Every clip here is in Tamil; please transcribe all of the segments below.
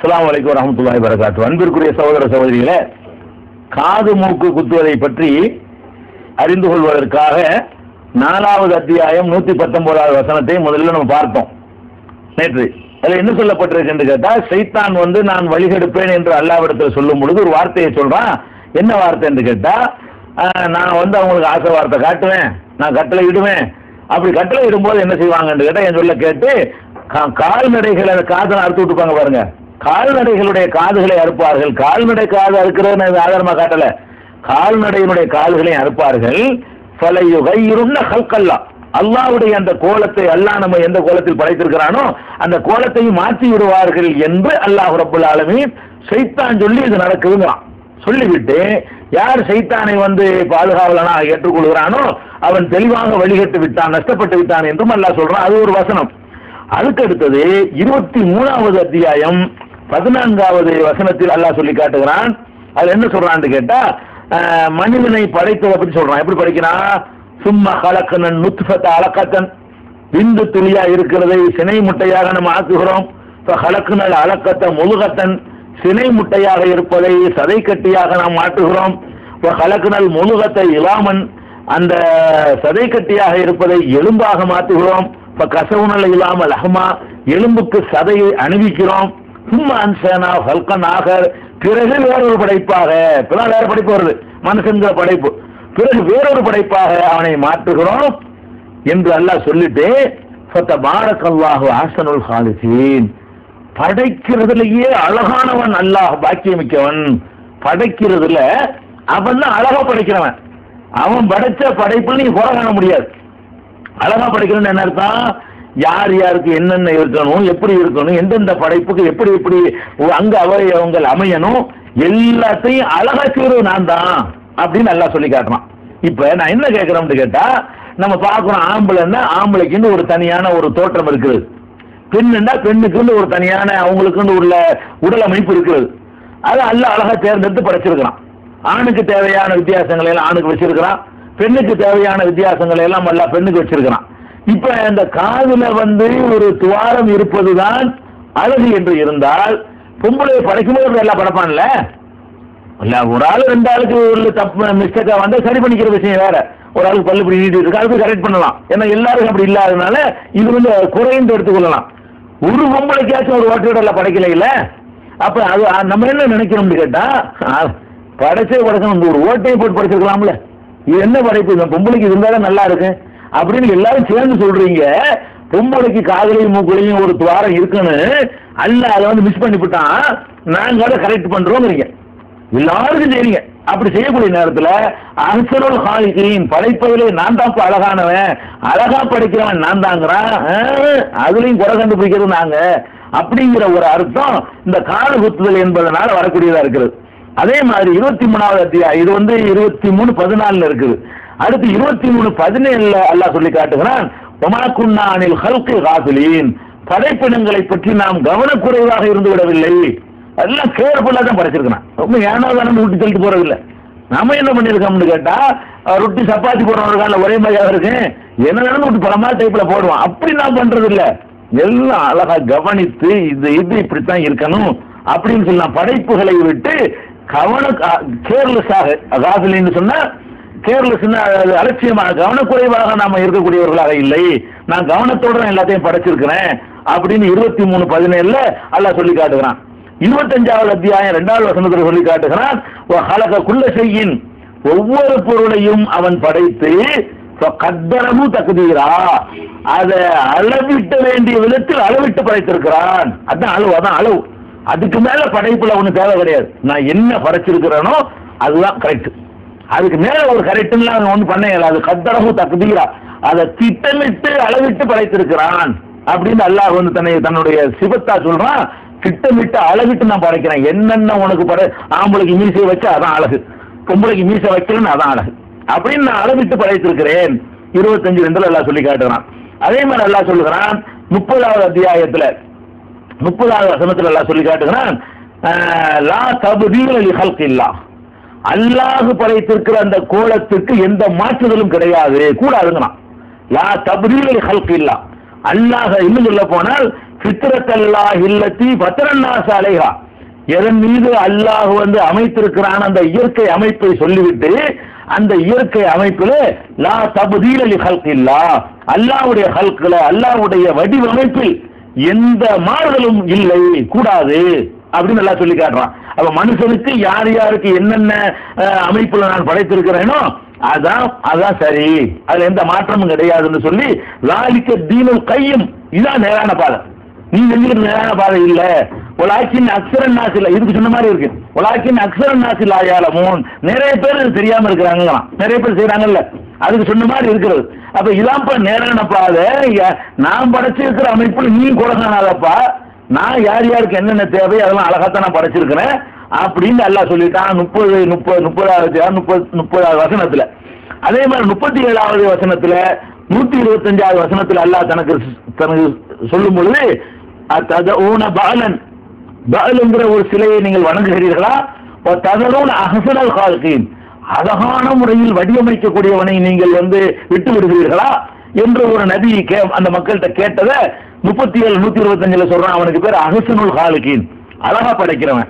அஸ்ஸலாமு அலைக்கும் வரஹ்மத்துல்லாஹி வபரகாத்துஹு. அன்பிற்குரிய சகோதர சகோதரிகளே, காது மூக்கு குத்துவதை பற்றி அறிந்து கொள்வதற்காக 4வது அத்தியாயம் 119வது வசனத்தை முதல்ல நம்ம பார்த்தோம் நேற்று. அதில் என்ன சொல்லப்பட்டிருக்கு என்று கேட்டால், சைத்தான் நான் வழிகெடுப்பேன் என்று அல்லாஹ்விடத்தில் சொல்லும் பொழுது ஒரு வார்த்தையை சொல்றான். என்ன வார்த்தை என்று கேட்டா, நான் அவங்களுக்கு ஆசை வார்த்தை காட்டுவேன், நான் கட்டளை இடுவேன். அப்படி கட்டளை இடும்போது என்ன செய்வாங்கன்னு கேட்டா, என் சொல்ல கேட்டு கால்நடைகளை காதை அறுத்து விட்டுப்பாங்க பாருங்க. கால்நடைகளுடைய காதுகளை அறுப்பார்கள். கால்நடை காது அறுக்கிறது ஆதாரமா காட்டல, கால்நடையினுடைய காதுகளை அறுப்பார்கள். அல்லாஹ்வுடைய அந்த கோலத்தை அல்லாஹ் நம்ம எந்த கோலத்தில் படைத்திருக்கிறானோ அந்த கோலத்தையும் மாற்றி விடுவார்கள் என்று அல்லாஹ் ரப்பல் ஆலமீன் சைத்தான் சொல்லி இது நடக்குதுங்கிறான். சொல்லிவிட்டு யார் சைத்தானை பாதுகாவலனா ஏற்றுக்கொள்கிறானோ அவன் தெளிவாக வழிகட்டு விட்டான், நஷ்டப்பட்டு விட்டான் என்றும் அல்லாஹ் சொல்றான். அது ஒரு வசனம். அதுக்கு அடுத்தது 23வது அத்தியாயம் 14வது வசனத்தில் அல்லாஹ் சொல்லி காட்டுகிறான். அதுல என்ன சொல்றான்னு கேட்டா, மனிதனை படைத்ததை பற்றி சொல்றான். எப்படி படைக்கிறான்? சும்மா கலக்கனன் நுத்ஃபத அலக்கத்தன், விந்து துளியா இருக்கிறதை சினை முட்டையாக நம்ம ஆக்குகிறோம். கலக்குனல் அலக்கத்த முழுகத்தன், சினை முட்டையாக இருப்பதை சதை கட்டியாக நாம் மாற்றுகிறோம். கலக்குனல் முழுகத்தை இலாமன், அந்த சதை கட்டியாக இருப்பதை எலும்பாக மாற்றுகிறோம். கசவுனல் இல்லாமல் அஹ்மா, எலும்புக்கு சதையை அணிவிக்கிறோம். சும்மா அன்சனா ஹல்கன் ஆகர், பிறகு வேறொரு படைப்பாக, வேற படைப்பு வருது மனுஷங்கிற படைப்பு, பிறகு வேறொரு படைப்பாக அவனை மாற்றுகிறோம் என்று அல்லாஹ் சொல்லிட்டு ஃபதபாரக்கல்லாஹு அஹ்ஸனுல் காலிகீன், படைக்கிறதுலயே அழகானவன் அல்லாஹ், பாக்கியமிக்கவன். படைக்கிறதுல அவன் தான் அழகா படைக்கிறவன். அவன் படைச்ச படைப்பு நீ குறை காண முடியாது. அழகா படைக்கணும்னு என்ன அர்த்தம்? யார் யாருக்கு என்னென்ன இருக்கணும், எப்படி இருக்கணும், எந்தெந்த படைப்புக்கு எப்படி எப்படி அங்க அவயவங்கள் அமையணும், எல்லாத்தையும் அழகா செய்வது நான் தான் அப்படின்னு நல்லா சொல்லி காட்டுறான். இப்ப நான் என்ன கேட்கிறேன்னு கேட்டா, நம்ம பார்க்கிறோம் ஆம்பளைன்னா ஆம்பளைக்குன்னு ஒரு தனியான ஒரு தோற்றம் இருக்குது, பெண்ணுன்னா பெண்ணுக்குன்னு ஒரு தனியான அவங்களுக்குன்னு உள்ள உடல் அமைப்பு இருக்குது. அதை அல்லாஹ் அழகா தேர்ந்தெடுத்து படைச்சிருக்கிறான். ஆணுக்கு தேவையான வித்தியாசங்களை எல்லாம் ஆணுக்கு வச்சிருக்கிறான், பெண்ணுக்கு தேவையான வித்தியாசங்களை எல்லாம் அல்ல பெண்ணுக்கு வச்சிருக்கிறான். இப்ப இந்த காதுல ஒரு துவாரம் இருப்பதுதான் அழகு என்று இருந்தால், பொம்பளை படைக்கும்போது எல்லாம் படைப்பான்ல, ஒரு ஆளு 2 ஆளுக்கு ஒரு தப்பு மிஸ்டேக்கா வந்தா சரி பண்ணிக்கிற விஷயம் வேற. ஒரு ஆளுக்கு பல்லு இப்படி நீட்டி இருக்கு, அதுக்கு கரெக்ட் பண்ணலாம். ஏன்னா எல்லாருக்கும் அப்படி இல்லாதனால இது குறைந்து எடுத்துக்கொள்ளலாம். ஒரு பொம்பளைக்காச்சும் ஒரு ஓட்டையோட படைக்கல இல்ல. அப்ப அது நம்ம என்ன நினைக்கிறோம்னு கேட்டா, படைச்சே படைக்கணும், ஒரு ஓட்டையை போட்டு படைச்சிருக்கலாம்ல, இது என்ன படைப்பு, இந்த பொம்பளைக்கு இருந்தாலும் நல்லா இருக்கு அப்படின்னு எல்லாரும் சேர்ந்து சொல்றீங்க. பொம்பளைக்கு காதலையும் மூக்குலையும் ஒரு துவாரம் இருக்குன்னு அல்லாஹ் அதை மிஸ் பண்ணிவிட்டான், நாங்க அதை கரெக்ட் பண்றோம்ங்கிறீங்க, எல்லாருக்கும் செய்றீங்க. அப்படி செய்யக்கூடிய நேரத்துல அஹ்ஸனுல் காலிகீன், படைப்பதிலே நான் தான் அழகானவன், அழகா படைக்கிறவன் நான் தாங்கிறான், அதுலயும் குறை கண்டுபிடிக்கிறது நாங்க அப்படிங்கிற ஒரு அர்த்தம் இந்த காது குத்துதல் என்பதனால வரக்கூடியதா இருக்கிறது. அதே மாதிரி 23வது அத்தியாயம் இது 23:14 இருக்குது. அடுத்து 23:17 அல்லாஹ் சொல்லி காட்டுகிறான், வமா குன்னா அனில் ஹல்கி காஃபிலீன், படைப்பினங்களை பற்றி நாம் கவனக்குறைவாக இருந்து விடவில்லை, எல்லாம் கேர்ஃபுல்லா தான் படைச்சிருக்கிறான். ரொம்ப ஏனாதானம் ஊட்டி தள்ளிட்டு போறது இல்லை. நாம என்ன பண்ணிருக்கோம்னு கேட்டா, ரொட்டி சப்பாத்தி போடுறவங்க ஒரே மாதிரியாக இருக்கு, என்ன வேணும் விட்டு பலமா டைப்ல போடுவான், அப்படி நான் பண்றது இல்ல, எல்லாம் அழகா கவனித்து இது இப்படித்தான் இருக்கணும் அப்படின்னு சொல்லலாம். படைப்புகளை விட்டு கேர்லெஸ்ஸாக, காஃபிலின்னு சொன்னா கேர்லெஸ்னா அலட்சியமாக கவனக்குறைவாக நாம இருக்கக்கூடியவர்களாக இல்லை, நான் கவனத்தோட எல்லாத்தையும் படைச்சிருக்கிறேன் அப்படின்னு 23:17 அல்லாஹ் சொல்லி காட்டுகிறான். 25வது அத்தியாயம் 2வது வசனத்தில் சொல்லி காட்டுகிறான், குல்ல ஷைஇன், ஒவ்வொரு பொருளையும் அவன் படைத்து கத்தரமு தக்தீரா, அதை அளவிட்ட வேண்டிய விதத்தில் அளவிட்டு படைத்திருக்கிறான். அதான் அளவு, அதான் அளவு. அதுக்கு மேல படைப்புல ஒண்ணு தேவை கிடையாது. நான் என்ன படைச்சிருக்கிறேனோ அதுதான் கரெக்ட், அதுக்கு மேல ஒரு கரெக்ட் ஒண்ணு பண்ண இயலாது. கத்தரமு தக்தீரா, அதை திட்டமிட்டு அளவிட்டு படைத்திருக்கிறான் அப்படின்னு அல்லாஹ் தன்னுடைய சிவத்தா சொல்றான். திட்டமிட்டு அளவிட்டு நான் படைக்கிறேன். என்னென்ன உனக்கு ஆம்பளைக்கு மீசை வச்சா அதான் அழகு, பொம்பளைக்கு மீசை வைக்கலன்னு அதான் அழகு அப்படின்னு நான் அளவிட்டு படைத்திருக்கிறேன். 25:2 அல்லாஹ் சொல்லி காட்டுறான். அதே மாதிரி அல்லாஹ் சொல்லுகிறான் 30வது அத்தியாயத்துல 30வது வசனத்துல அல்லாஹ் சொல்லி காட்டுகிறான், லா தப்தீல லி ஹல்கில்லாஹ், அல்லாஹ் படைத்திருக்கிற அந்த கோலத்திற்கு எந்த மாற்றுதலும் கிடையாது, கூடாதுங்களாம். லா தப்தீல லி ஹல்கில்லாஹ், அல்லாஹ் இன்னும் சொல்ல போனால் ஃபித்ரத்தல்லாஹ் இல்லத்தி ஃபத்ரன்னாஸ் அலைஹா, எதன் மீது அல்லாஹ் வந்து அமைத்திருக்கிறான் அந்த இயற்கை அமைப்பை சொல்லிவிட்டு அந்த இயற்கை அமைப்பில் லா தப்தீல லி ஹல்கில்லாஹ், அல்லாஹ்வுடைய ஹல்குல அல்லாஹ்வுடைய வடிவமைப்பில் எந்த மாறுதலும் இல்லை, கூடாது அப்படின்னு எல்லாம் சொல்லி காட்டுறான். அப்ப மனுஷனுக்கு யார் யாருக்கு என்னென்ன அமைப்புல நான் படைத்திருக்கிறேனோ அதான் சரி, அதுல எந்த மாற்றமும் கிடையாதுன்னு சொல்லி லாலிக்க தீனுல் கையும், இதான் நேரான பாதை. நீ செஞ்சுக்கிட்டு நேரான பாதை இல்ல. உலாக்கின் அக்ஸரன் நாஸ் இல்ல, இதுக்கு சொன்ன மாதிரி இருக்கு. உலாக்கின் அக்ஸரன் நாஸ் இல்ல ஆயாலமூன், நிறைய பேர் தெரியாம இருக்கிறாங்க, நிறைய பேர் செய்யறாங்கல்ல, அதுக்கு சொன்ன மாதிரி இருக்கிறது. அப்ப இதான்ப்பா நேரான பாதை. நான் படைச்சிருக்கிற அமைப்புல நீ கூட காணாதப்பா, நான் யார் யாருக்கு என்னென்ன தேவை அதெல்லாம் அழகாத்தான் நான் படைச்சிருக்கிறேன் அப்படின்னு அல்லாஹ் சொல்லிட்டான். 30வது வசனத்துல. அதே மாதிரி 37வது வசனத்துல 125வது வசனத்துல அல்லாஹ் தனக்கு சொல்லும் பொழுது பாலன்ங்கிற ஒரு சிலையை நீங்கள் வணங்குகிறீர்களா, அஹ்சனல் கால்கீன், அழகான முறையில் வடிவமைக்கக்கூடியவனை நீங்கள் வந்து விட்டு விடுகிறீர்களா என்று ஒரு நபி அந்த மக்கள்கிட்ட கேட்டதை 37 125 சொல்றான். அவனுக்கு பேர் அஹ்சனுல் கால்கீன், அழகா படைக்கிறவன்.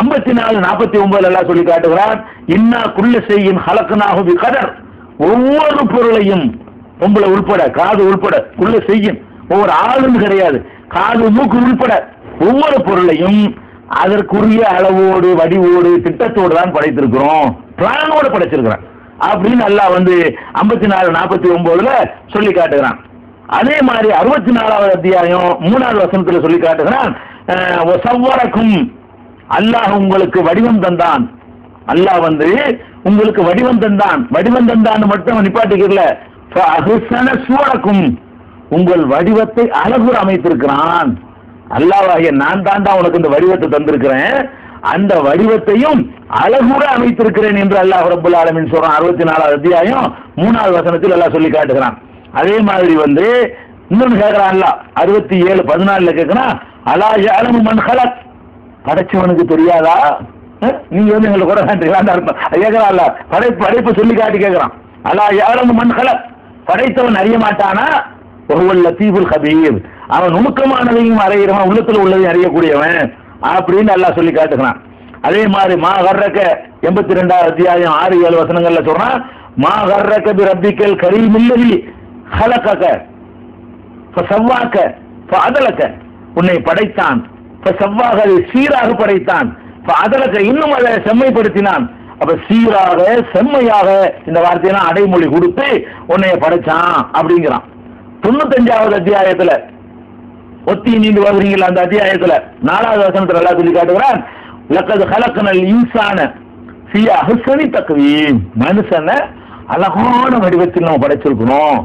54 49 எல்லாம் சொல்லி காட்டுகிறான். இன்னா குல்ல ஷைஇன் ஹலக்னாஹு பிகதர், ஒவ்வொரு பொருளையும் பொம்பளை உள்பட காது உள்பட குல்ல ஷைஇன், ஒவ்வொரு ஆளும் கிடையாது, காது மூக்கு உள்பட ஒவ்வொரு பொருளையும் அதற்குரிய அளவோடு வடிவோடு திட்டத்தோடு தான் படைத்திருக்கிறோம், பிளானோடு படைச்சிருக்கிறான் அப்படின்னு அல்லாஹ் வந்து 54 49 சொல்லி காட்டுகிறான். அதே மாதிரி 64வது அத்தியாயம் 3வது வசனத்துல சொல்லி காட்டுகிறான். சவ்வரக்கும், அல்லாஹ் உங்களுக்கு வடிவம் தந்தான், அல்லாஹ் வந்து உங்களுக்கு வடிவம் தந்தான். வடிவம் தந்தான் மட்டும் நிப்பாட்டிக்கல, சூரக்கும், உங்கள் வடிவத்தை அழகுற அமைத்திருக்கிறான். அல்லாஹ்வாகிய நான் தாண்டா உனக்கு இந்த வடிவத்தை தந்திருக்கிறேன், அந்த வடிவத்தையும் அழகுற அமைத்திருக்கிறேன் என்று அல்லாஹ் ரப்பல் ஆலமீன் சொல்றான். 64வது அத்தியாயம் 3வது வசனத்தில் அல்லாஹ் சொல்லி காட்டுகிறான். அதே மாதிரி வந்து இன்னொன்னு கேட்கிறான் அல்லாஹ் 67 14 கேட்கிறான். அலா யஅலமு மன் ஹலக், படைச்சவனுக்கு தெரியாதா? நீங்க வந்து எங்களை கூட கேட்கிறான். படைப்பு சொல்லி காட்டி கேட்கிறான். அலா யஅலமு மன் ஹலக், படைத்தவன் அறிய மாட்டானா? வஹுவல் லத்தீஃபுல் கபீர், அவன் நுணுக்கமானதையும் அறியறவன், உள்ளத்துல உள்ளதையும் அறியக்கூடியவன் அப்படின்னு அல்லாஹ் சொல்லி காட்டுகிறான். அதே மாதிரி மா கர்ரக 82வது அத்தியாயம் 6 7 வசனங்கள்ல சொல்றான். மா கர்ரக பி ரப்பிக்கல் கரீமில்லதி ஹலகக ஃபஸவ்வாக ஃபஅதலக, உன்னை படைத்தான், ஃபஸவ்வாக சீராக படைத்தான், ஃபஅதலக இன்னும் அதை செம்மைப்படுத்தினான். அப்ப சீராக செம்மையாக இந்த வார்த்தையெல்லாம் அடைமொழி கொடுத்து உன்னை படைச்சான் அப்படிங்கிறான். 95வது அத்தியாயத்துல ஒத்தி நீண்டு வருகிறீங்களா, அந்த அத்தியாயத்துல 4வது வசனத்துல எல்லாம் சொல்லி காட்டுகிறான். லக்கது ஹலக்னல் இன்சான ஃபீ அஹ்ஸனி தக்வீம், மனுஷனை அழகான வடிவத்தில் நம்ம படைச்சிருக்கணும்.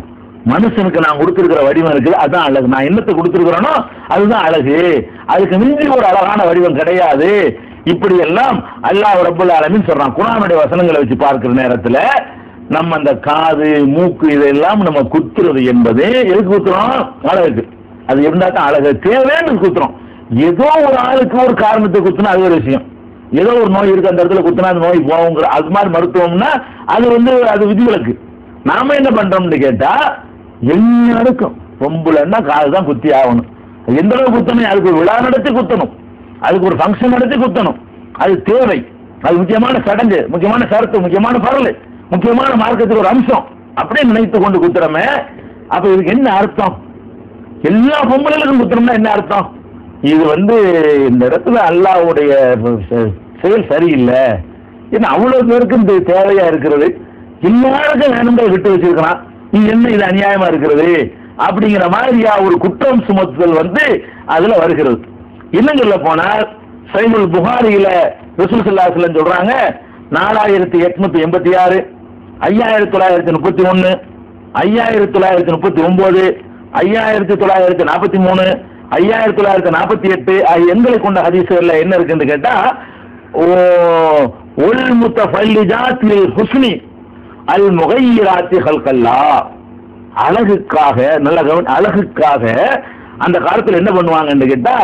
மனுஷனுக்கு நான் கொடுத்திருக்கிற வடிவம் இருக்குது, அதுதான் அழகு. நான் என்னத்தை கொடுத்திருக்கிறேனோ அதுதான் அழகு, அதுக்கு மிஞ்சி ஒரு அழகான வடிவம் கிடையாது. இப்படி எல்லாம் அல்லாஹ் ரப்பல் ஆலமீன் சொல்றான். குர்ஆனுடைய வசனங்களை வச்சு பார்க்கிற நேரத்துல நம்ம அந்த காது மூக்கு இதெல்லாம் நம்ம குத்துறது என்பது எதுக்கு குத்துறோம்? அழகுக்கு. அது இருந்தா தான் அழகு, தேவைன்னு குத்துறோம். ஏதோ ஒரு ஆளுக்கு ஒரு காரணத்தை குத்துனா அது ஒரு விஷயம். ஏதோ ஒரு நோய் இருக்கு, அந்த இடத்துல குத்துனா அந்த நோய் போகுங்கிற அது மாதிரி மருத்துவம்னா அது வந்து அது விதிவிலக்கு. நாம என்ன பண்றோம்னு கேட்டா, எல்லாருக்கும் பொம்புலன்னா காது தான் குத்தி ஆகணும். எந்த அளவு குத்தணும்? அதுக்கு ஒரு விழா நடத்தி குத்தணும், அதுக்கு ஒரு ஃபங்க்ஷன் நடத்தி குத்தணும், அது தேவை, அது முக்கியமான சடங்கு, முக்கியமான சரத்து, முக்கியமான பரல், முக்கியமான மார்க்கத்துக்கு ஒரு அம்சம் அப்படின்னு நினைத்து கொண்டு குத்துறமே. அப்ப இதுக்கு என்ன அர்த்தம்? எல்லா பொம்பளைகளுக்கும் குத்துறோம்னா என்ன அர்த்தம்? இது வந்து இந்த இடத்துல அல்லாஹ்வுடைய செயல் சரியில்லை. ஏன்னா அவ்வளவு பேருக்கு இந்த தேவையா இருக்கிறது, எல்லாருக்கும் வேணும்னு விட்டு வச்சிருக்கிறான். இது என்ன, இது அநியாயமா இருக்கிறது அப்படிங்கிற மாதிரியா ஒரு குற்றம் சுமத்துதல் வந்து அதுல வருகிறது. இன்னும் சொல்ல போனால் சஹீஹுல் புகாரியில ரசூல் ஸல்லல்லாஹு அலைஹி வஸல்லம் சொல்றாங்க, 4886, 5931, 5939, 5943, 5948 எண்களை கொண்ட ஹதீஸ்கள்ல என்ன இருக்குன்னு கேட்டா, ஒல் முத்தஃபல்லிஜாத் லில் ஹுஸ்னி அல் முகையிராத்தி ஹல்கல்லாஹ், அழகுக்காக, நல்ல கவனம், அழகுக்காக அந்த காலத்துல என்ன பண்ணுவாங்கன்னு கேட்டா,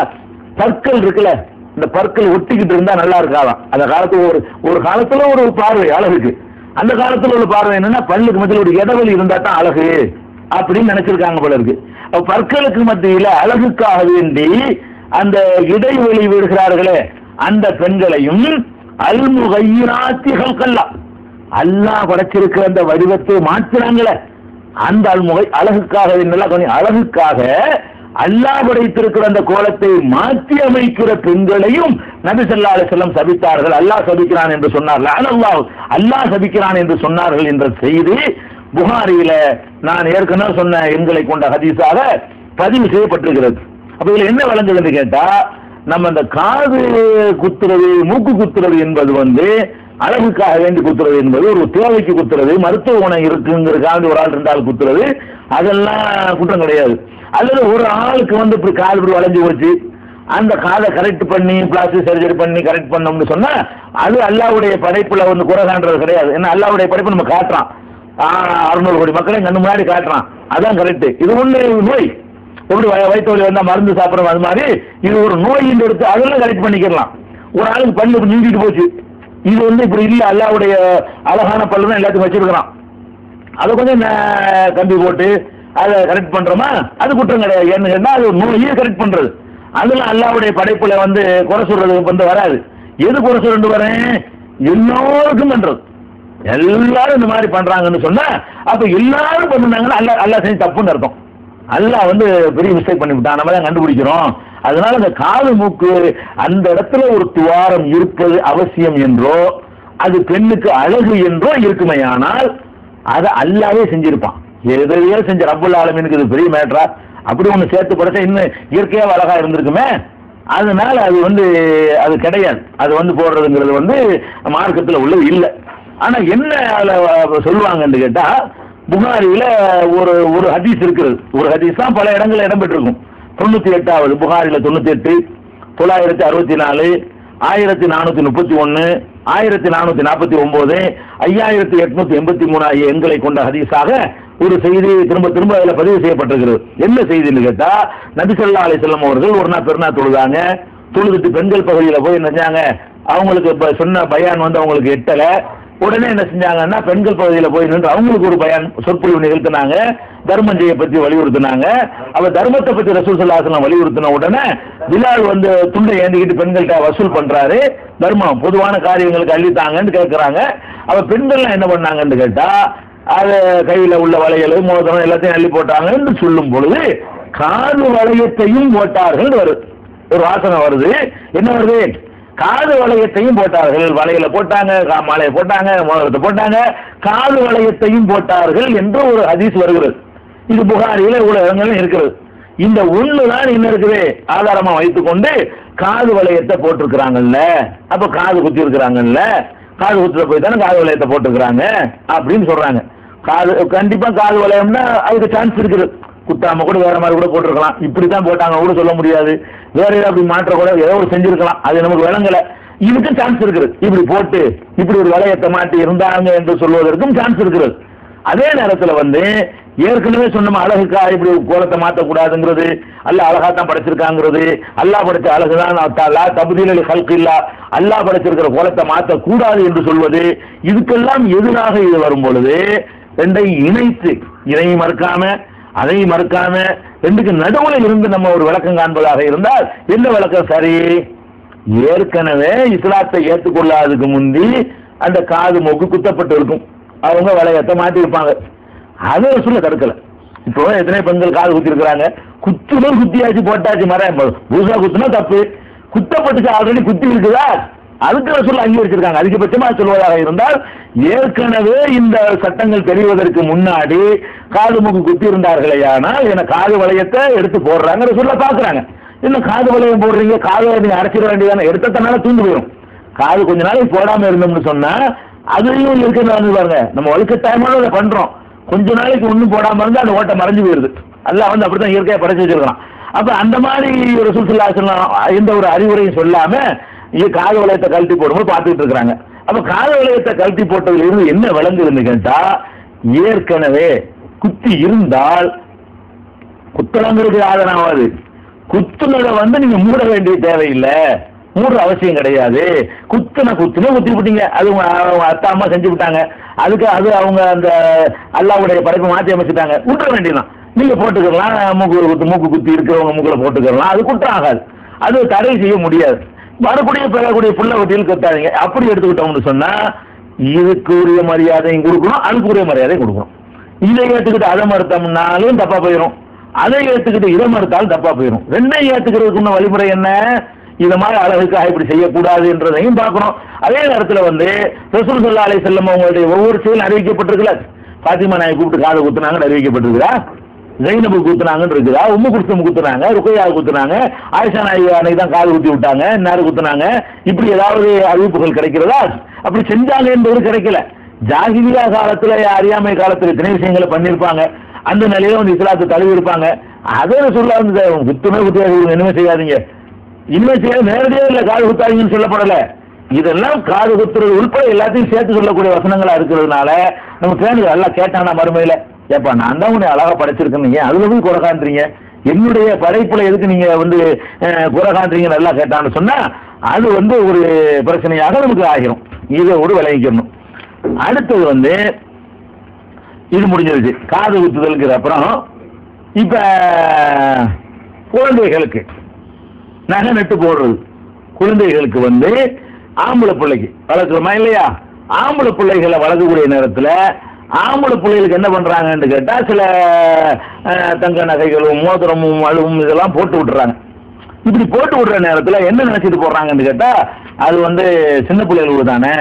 பற்கள் இருக்குல்ல, இந்த பற்கள் ஒட்டிக்கிட்டு இருந்தா நல்லா இருக்காதான். அந்த காலத்துல ஒரு காலத்துல ஒரு பார்வை அழகுக்கு, அந்த காலத்துல உள்ள பார்வை என்னன்னா பல்லுக்கு மத்தியில் ஒரு இடைவெளி இருந்தா தான் அழகு அப்படின்னு நினைச்சிருக்காங்க போல இருக்கு. பற்களுக்கு மத்தியில அழகுக்காக வேண்டி அந்த இடைவெளி விடுகிறார்களே அந்த பெண்களையும் அல்முகையினாத்தி ஹல்கல்லா, அல்லாஹ் படைச்சிருக்கிற அந்த வடிவத்தை மாற்றுறாங்களே அந்த அல்முகை, அழகுக்காக அழகுக்காக அல்லாஹ் படைத்திருக்கிற அந்த கோலத்தை மாற்றி அமைக்கிற பெண்களையும் நபி ஸல்லல்லாஹு அலைஹி வஸல்லம் சபித்தார்கள். அல்லாஹ் சபிக்கிறான் என்று சொன்னார்கள், அல்லாஹ் சபிக்கிறான் என்று சொன்னார்கள் என்ற செய்தி புகாரியில நான் ஏற்கனவே சொன்ன எண்களை கொண்ட ஹதீஸாக பதிவு செய்யப்பட்டிருக்கிறது. அப்ப இதுல என்ன விளங்குதுன்னு கேட்டா, நம்ம அந்த காது குத்துறது மூக்கு குத்துறது என்பது அழகுக்காக வேண்டி குத்துறது என்பது ஒரு தேவைக்கு குத்துறது, மருத்துவ குணம் இருக்குங்கிறதுக்காக ஒரு ஆள் இருந்தாலும் குத்துறது, அதெல்லாம் குற்றம் கிடையாது. அல்லது ஒரு ஆளுக்கு இப்படி கால் இப்படி வளைஞ்சு போச்சு, அந்த காதை கரெக்ட் பண்ணி பிளாஸ்டிக் சர்ஜரி பண்ணி கரெக்ட் பண்ணோம்னு சொன்னா அது அல்லாஹ்வுடைய படைப்புல குறை காண்றது கிடையாது. ஏன்னா அல்லாஹ்வுடைய படைப்பு நம்ம காட்டுறான், 600 கோடி மக்களை கண்ணு முன்னாடி காட்டுறான், அதான் கரெக்ட். இது ஒண்ணு நோய், எப்படி வயிற்று வலி வந்தா மருந்து சாப்பிடுறோம் அது மாதிரி இது ஒரு நோயின் எடுத்து அதெல்லாம் கரெக்ட் பண்ணிக்கலாம். ஒரு ஆளுக்கு பல்லு இப்படி நீண்டிட்டு போச்சு, இது இப்படி இல்ல, அல்லாஹ்வுடைய அழகான பல்லு தான் எல்லாத்துக்கும் வச்சிருக்கிறான், அதை கொஞ்சம் கம்பி போட்டு அதை கரெக்ட் பண்றோமா, அது குற்றம் கிடையாது. ஏன்னு கேட்டா அது நோயை கரெக்ட் பண்றது, அதெல்லாம் அல்லாஹ்வுடைய படைப்புல குறை சொல்றது வராது. எது குறை சொல்றது வரேன், எல்லாருக்கும் பண்றது, எல்லாரும் இந்த மாதிரி பண்றாங்கன்னு சொன்னா அப்ப எல்லாரும் பண்ணுனாங்கன்னா அல்லாஹ் செஞ்சு தப்புன்னு அர்த்தம். அல்லாஹ் பெரிய மிஸ்டேக் பண்ணிவிட்டான், நம்ம தான் கண்டுபிடிக்கிறோம். அதனால அந்த காது மூக்கு அந்த இடத்துல ஒரு துவாரம் இருப்பது அவசியம் என்றோ அது பெண்ணுக்கு அழகு என்றோ இருக்குமையானால் அதை அல்லாஹ்வே செஞ்சிருப்பான். எதையோ செஞ்ச ரப்பல் ஆலமீனுக்கு இது பெரிய மேட்டரா, அப்படி ஒண்ணு சேர்த்து படைச்சா இன்னும் இயற்கையாக அழகா இருந்திருக்குமே. அதனால அது அது கிடையாது, அது போடுறதுங்கிறது மார்க்கத்தில் உள்ளது இல்லை. ஆனா என்ன அதுல சொல்லுவாங்கன்னு கேட்டா, புகாரியில ஒரு ஹதீஸ் இருக்கிறது, ஒரு ஹதீஸ் தான் பல இடங்களில் இடம்பெற்றிருக்கும். 98வது புகாரில 98, 964, 1431, 1449, 5883 ஆகிய எண்களை கொண்ட ஹதீஸாக ஒரு செய்தி திரும்ப திரும்ப அதில் பதிவு செய்யப்பட்டிருக்கிறது. என்ன செய்தின்னு கேட்டா, நபி ஸல்லல்லாஹு அலைஹி வஸல்லம் அவர்கள் ஒரு நாள் பெருநாள் தொழுதாங்க. தொழுதுட்டு பெண்கள் பகுதியில போய் என்ன செஞ்சாங்க, அவங்களுக்கு சொன்ன பயான் அவங்களுக்கு எட்டல. உடனே என்ன செஞ்சாங்கன்னா பெண்கள் பகுதியில போய் நின்று அவங்களுக்கு ஒரு பயான் சொற்பொழிவு நிகழ்த்தினாங்க, தர்மம் செய்ய பற்றி வலியுறுத்தினாங்க. அவ தர்மத்தை பற்றி ரசூல் ஸல்லல்லாஹு அலைஹி வஸல்லம் வலியுறுத்தின உடனே பிலால் துண்டை ஏந்திக்கிட்டு பெண்கள்கிட்ட வசூல் பண்றாரு, தர்மம் பொதுவான காரியங்களுக்கு அள்ளித்தாங்கன்னு கேட்கிறாங்க. அவ பெண்கள்லாம் என்ன பண்ணாங்கன்னு கேட்டா, அது கையில உள்ள வளையல் மோதிரம் எல்லாத்தையும் அள்ளி போட்டாங்கன்னு சொல்லும் பொழுது காது வளையத்தையும் போட்டார்கள் வருது, ஒரு வாசனை வருது. என்ன வருது, காது வளையத்தையும் போட்டார்கள், வளையல போட்டாங்க, மாலையை போட்டாங்க, மோதிரத்தை போட்டாங்க, காது வளையத்தையும் போட்டார்கள் என்று ஒரு ஹதீஸ் வருகிறது. இது புகாரியில இவ்வளவு இடங்களும் இருக்கிறது. இந்த ஒண்ணுதான் என்ன இருக்குது ஆதாரமா வைத்துக்கொண்டு காது வளையத்தை போட்டிருக்கிறாங்கல்ல, அப்ப காது குத்தி இருக்கிறாங்கல்ல, காது குத்துல போய் தானே காது வளையத்தை போட்டுக்கிறாங்க அப்படின்னு சொல்றாங்க. காது கண்டிப்பா காது வளையம்னா அதுக்கு சான்ஸ் இருக்குது, குத்தாம கூட வேற மாதிரி கூட போட்டிருக்கலாம், இப்படித்தான் போட்டாங்க கூட சொல்ல முடியாது, வேற ஏதாவது அப்படி மாற்ற கூட ஏதோ ஒரு செஞ்சிருக்கலாம், அது நமக்கு விளங்கல. இதுக்கு சான்ஸ் இருக்குது, இப்படி போட்டு இப்படி ஒரு வளையத்தை மாட்டி இருந்தாங்க என்று சொல்வதற்கும் சான்ஸ் இருக்கிறது. அதே நேரத்தில் ஏற்கனவே சொன்ன அழகுக்கா இப்படி கோலத்தை மாற்றக்கூடாதுங்கிறது, அல்லாஹ் அழகாத்தான் படைச்சிருக்காங்கிறது, அல்லாஹ் படைச்ச அழகுதான் தபுதீல் ஹல்க் இல்லா, அல்லாஹ் படைச்சிருக்கிற கோலத்தை மாற்றக்கூடாது என்று சொல்வது, இதுக்கெல்லாம் எதிராக இது வரும் பொழுது ரெண்டை இணைத்து இதையும் மறுக்காம அதையும் மறுக்காம ரெண்டுக்கு நடுவில் இருந்து நம்ம ஒரு விளக்கம் காண்பதாக இருந்தால் எந்த விளக்கம் சரி? ஏற்கனவே இஸ்லாத்தை ஏற்றுக்கொள்ளாததுக்கு முந்தி அந்த காது மூக்கு குத்தப்பட்டு இருக்கும், அவங்க வளையத்தை மாட்டி இருப்பாங்க, அதை சொல்ல தடுக்கல. இப்போ எத்தனை பெண்கள் காது குத்தி இருக்கிறாங்க, குத்துணும் குத்தியாச்சு போட்டாச்சு, மரம் புதுசா குத்துனா தப்பு, குத்தப்பட்டுச்சு ஆல்ரெடி குத்தி இருக்குதா, அதுக்கு சொல்ல அங்கீகரிச்சிருக்காங்க. அதிகபட்சமா சொல்வதாக இருந்தால் ஏற்கனவே இந்த சட்டங்கள் தெரிவதற்கு முன்னாடி காது மூக்கு குத்தி இருந்தார்களே, ஆனால் என்ன காது வளையத்தை எடுத்து போடுறாங்க சொல்ல பாக்குறாங்க. இன்னும் காது வளையம் போடுறீங்க, காதை நீங்க அரைச்சிட வேண்டியதானே, எடுத்தனால தூண்டு போயிடும். காது கொஞ்ச நாளைக்கு போடாம இருந்தோம்னு சொன்னா அதுலயும் இருக்குன்னு பாருங்க, நம்ம வழுக்கட்டாயமான அதை பண்றோம், கொஞ்ச நாளைக்கு ஒண்ணும் போடாம இருந்தா அந்த ஓட்டை மறைஞ்சு போயிருது. அல்லாஹ் அப்படித்தான் இயற்கையா படைச்சு வச்சிருக்கலாம். அப்ப அந்த மாதிரி ரசூல் ஸல்லல்லாஹு அலைஹி வஸல்லம் எந்த ஒரு அறிவுரையும் சொல்லாம காது வளையத்தை கழட்டி போடும்போது பார்த்துட்டு இருக்காங்க. அப்ப காது வளையத்தை கழட்டி போட்டதுல இருந்து என்ன விளங்குதுன்னு கேட்டா, ஏற்கனவே குத்தி இருந்தால் குத்தலங்கிறது ஆதரவாது, குத்துனதை நீங்க மூட வேண்டிய தேவையில்லை, மூடுற அவசியம் கிடையாது. குத்துன குத்தி விட்டீங்க, அது அத்தா அம்மா செஞ்சு விட்டாங்க, அதுக்கு அது அவங்க அந்த அல்லாஹ்வுடைய படைப்பை மாற்றி அமைச்சிட்டாங்க, விட்டுற வேண்டியதான். நீங்க போட்டுக்கலாம், மூக்கு குத்தி இருக்கிறவங்க மூக்குல போட்டுக்கலாம், அது குற்றம் ஆகாது, அது தடை செய்ய முடியாது. வரக்கூடிய பெறக்கூடிய புள்ள வட்டியில் கத்தாதீங்க. அப்படி எடுத்துக்கிட்டோம்னு சொன்னா இதுக்கு உரிய மரியாதையும் கொடுக்கணும், அதுக்கு உரிய மரியாதையும் கொடுக்கணும். இதை ஏற்றுக்கிட்டு அதை மறுத்தோம்னாலும் தப்பா போயிடும், அதை ஏற்றுக்கிட்டு இதை மறுத்தாலும் தப்பா போயிடும். ரெண்டையும் ஏற்றுக்கிறதுக்கு வழிமுறை என்ன? இது மாதிரி அழகுக்காக இப்படி செய்யக்கூடாது என்றதையும் பார்க்கணும். அதே நேரத்தில் ரசூல் ஸல்லல்லாஹு அலைஹி வஸல்லம் அவங்களுடைய ஒவ்வொரு செயலும் அறிவிக்கப்பட்டிருக்கல. பாத்திமா நாயை கூப்பிட்டு காது குத்துனாங்கன்னு அறிவிக்கப்பட்டிருக்குதா? ஜைனபு குத்துனாங்கன்னு இருக்குதா? உம்மு குல்சூம் குத்துனாங்க, ருக்கையா குத்துனாங்க, ஆயிஷா நாயகி அன்னைக்கு தான் காது குத்தி விட்டாங்க, இன்னாரு குத்துனாங்க, இப்படி ஏதாவது அறிவிப்புகள் கிடைக்கிறதா? அப்படி செஞ்சாங்க என்பது கிடைக்கல. ஜாஹிலியா காலத்துல, அறியாமை காலத்துல இத்தனை விஷயங்களை பண்ணிருப்பாங்க. அந்த நிலையில இஸ்லாத்தை தழுவி இருப்பாங்க. அதே சொல்ல குத்துமே குத்தியாது, இனிமே செய்யாதீங்க, இனிமே செய்ய நேரடியாக இல்ல காது குத்தாதீங்கன்னு சொல்லப்படல. இதெல்லாம் காது குத்துறது உள்பட எல்லாத்தையும் சேர்த்து சொல்லக்கூடிய வசனங்களா இருக்கிறதுனால நம்ம கேள்வி எல்லாம் கேட்டானா மறுமையில, ஏப்பா நான் தான் உன்னை அழகா படைச்சிருக்கேன், ஏன் அதுல போய் குறை காண்றீங்க, என்னுடைய படைப்புல எதுக்கு நீங்க குறை காண்றீங்க நல்லா கேட்டான்னு சொன்னா அது ஒரு பிரச்சனையாக நமக்கு ஆகிரும். இதை விளங்கிக்கணும். அடுத்தது இது முடிஞ்சிருச்சு காது குத்துதலுக்கு. அப்புறம் இப்ப குழந்தைகளுக்கு நகை நட்டு போடுறது, குழந்தைகளுக்கு ஆம்பளை பிள்ளைக்கு வளர்க்குறோமா இல்லையா? ஆம்பளை பிள்ளைகளை வளர்க்கக்கூடிய நேரத்தில் ஆம்பளை பிள்ளைகளுக்கு என்ன பண்றாங்கன்னு கேட்டா சில தங்க நகைகளும் மோதிரமும் அழுவும் இதெல்லாம் போட்டு விட்டுறாங்க. இப்படி போட்டு விடுற நேரத்தில் என்ன நினைச்சிட்டு போடுறாங்கன்னு கேட்டா அது சின்ன பிள்ளைகளுக்கு தானே,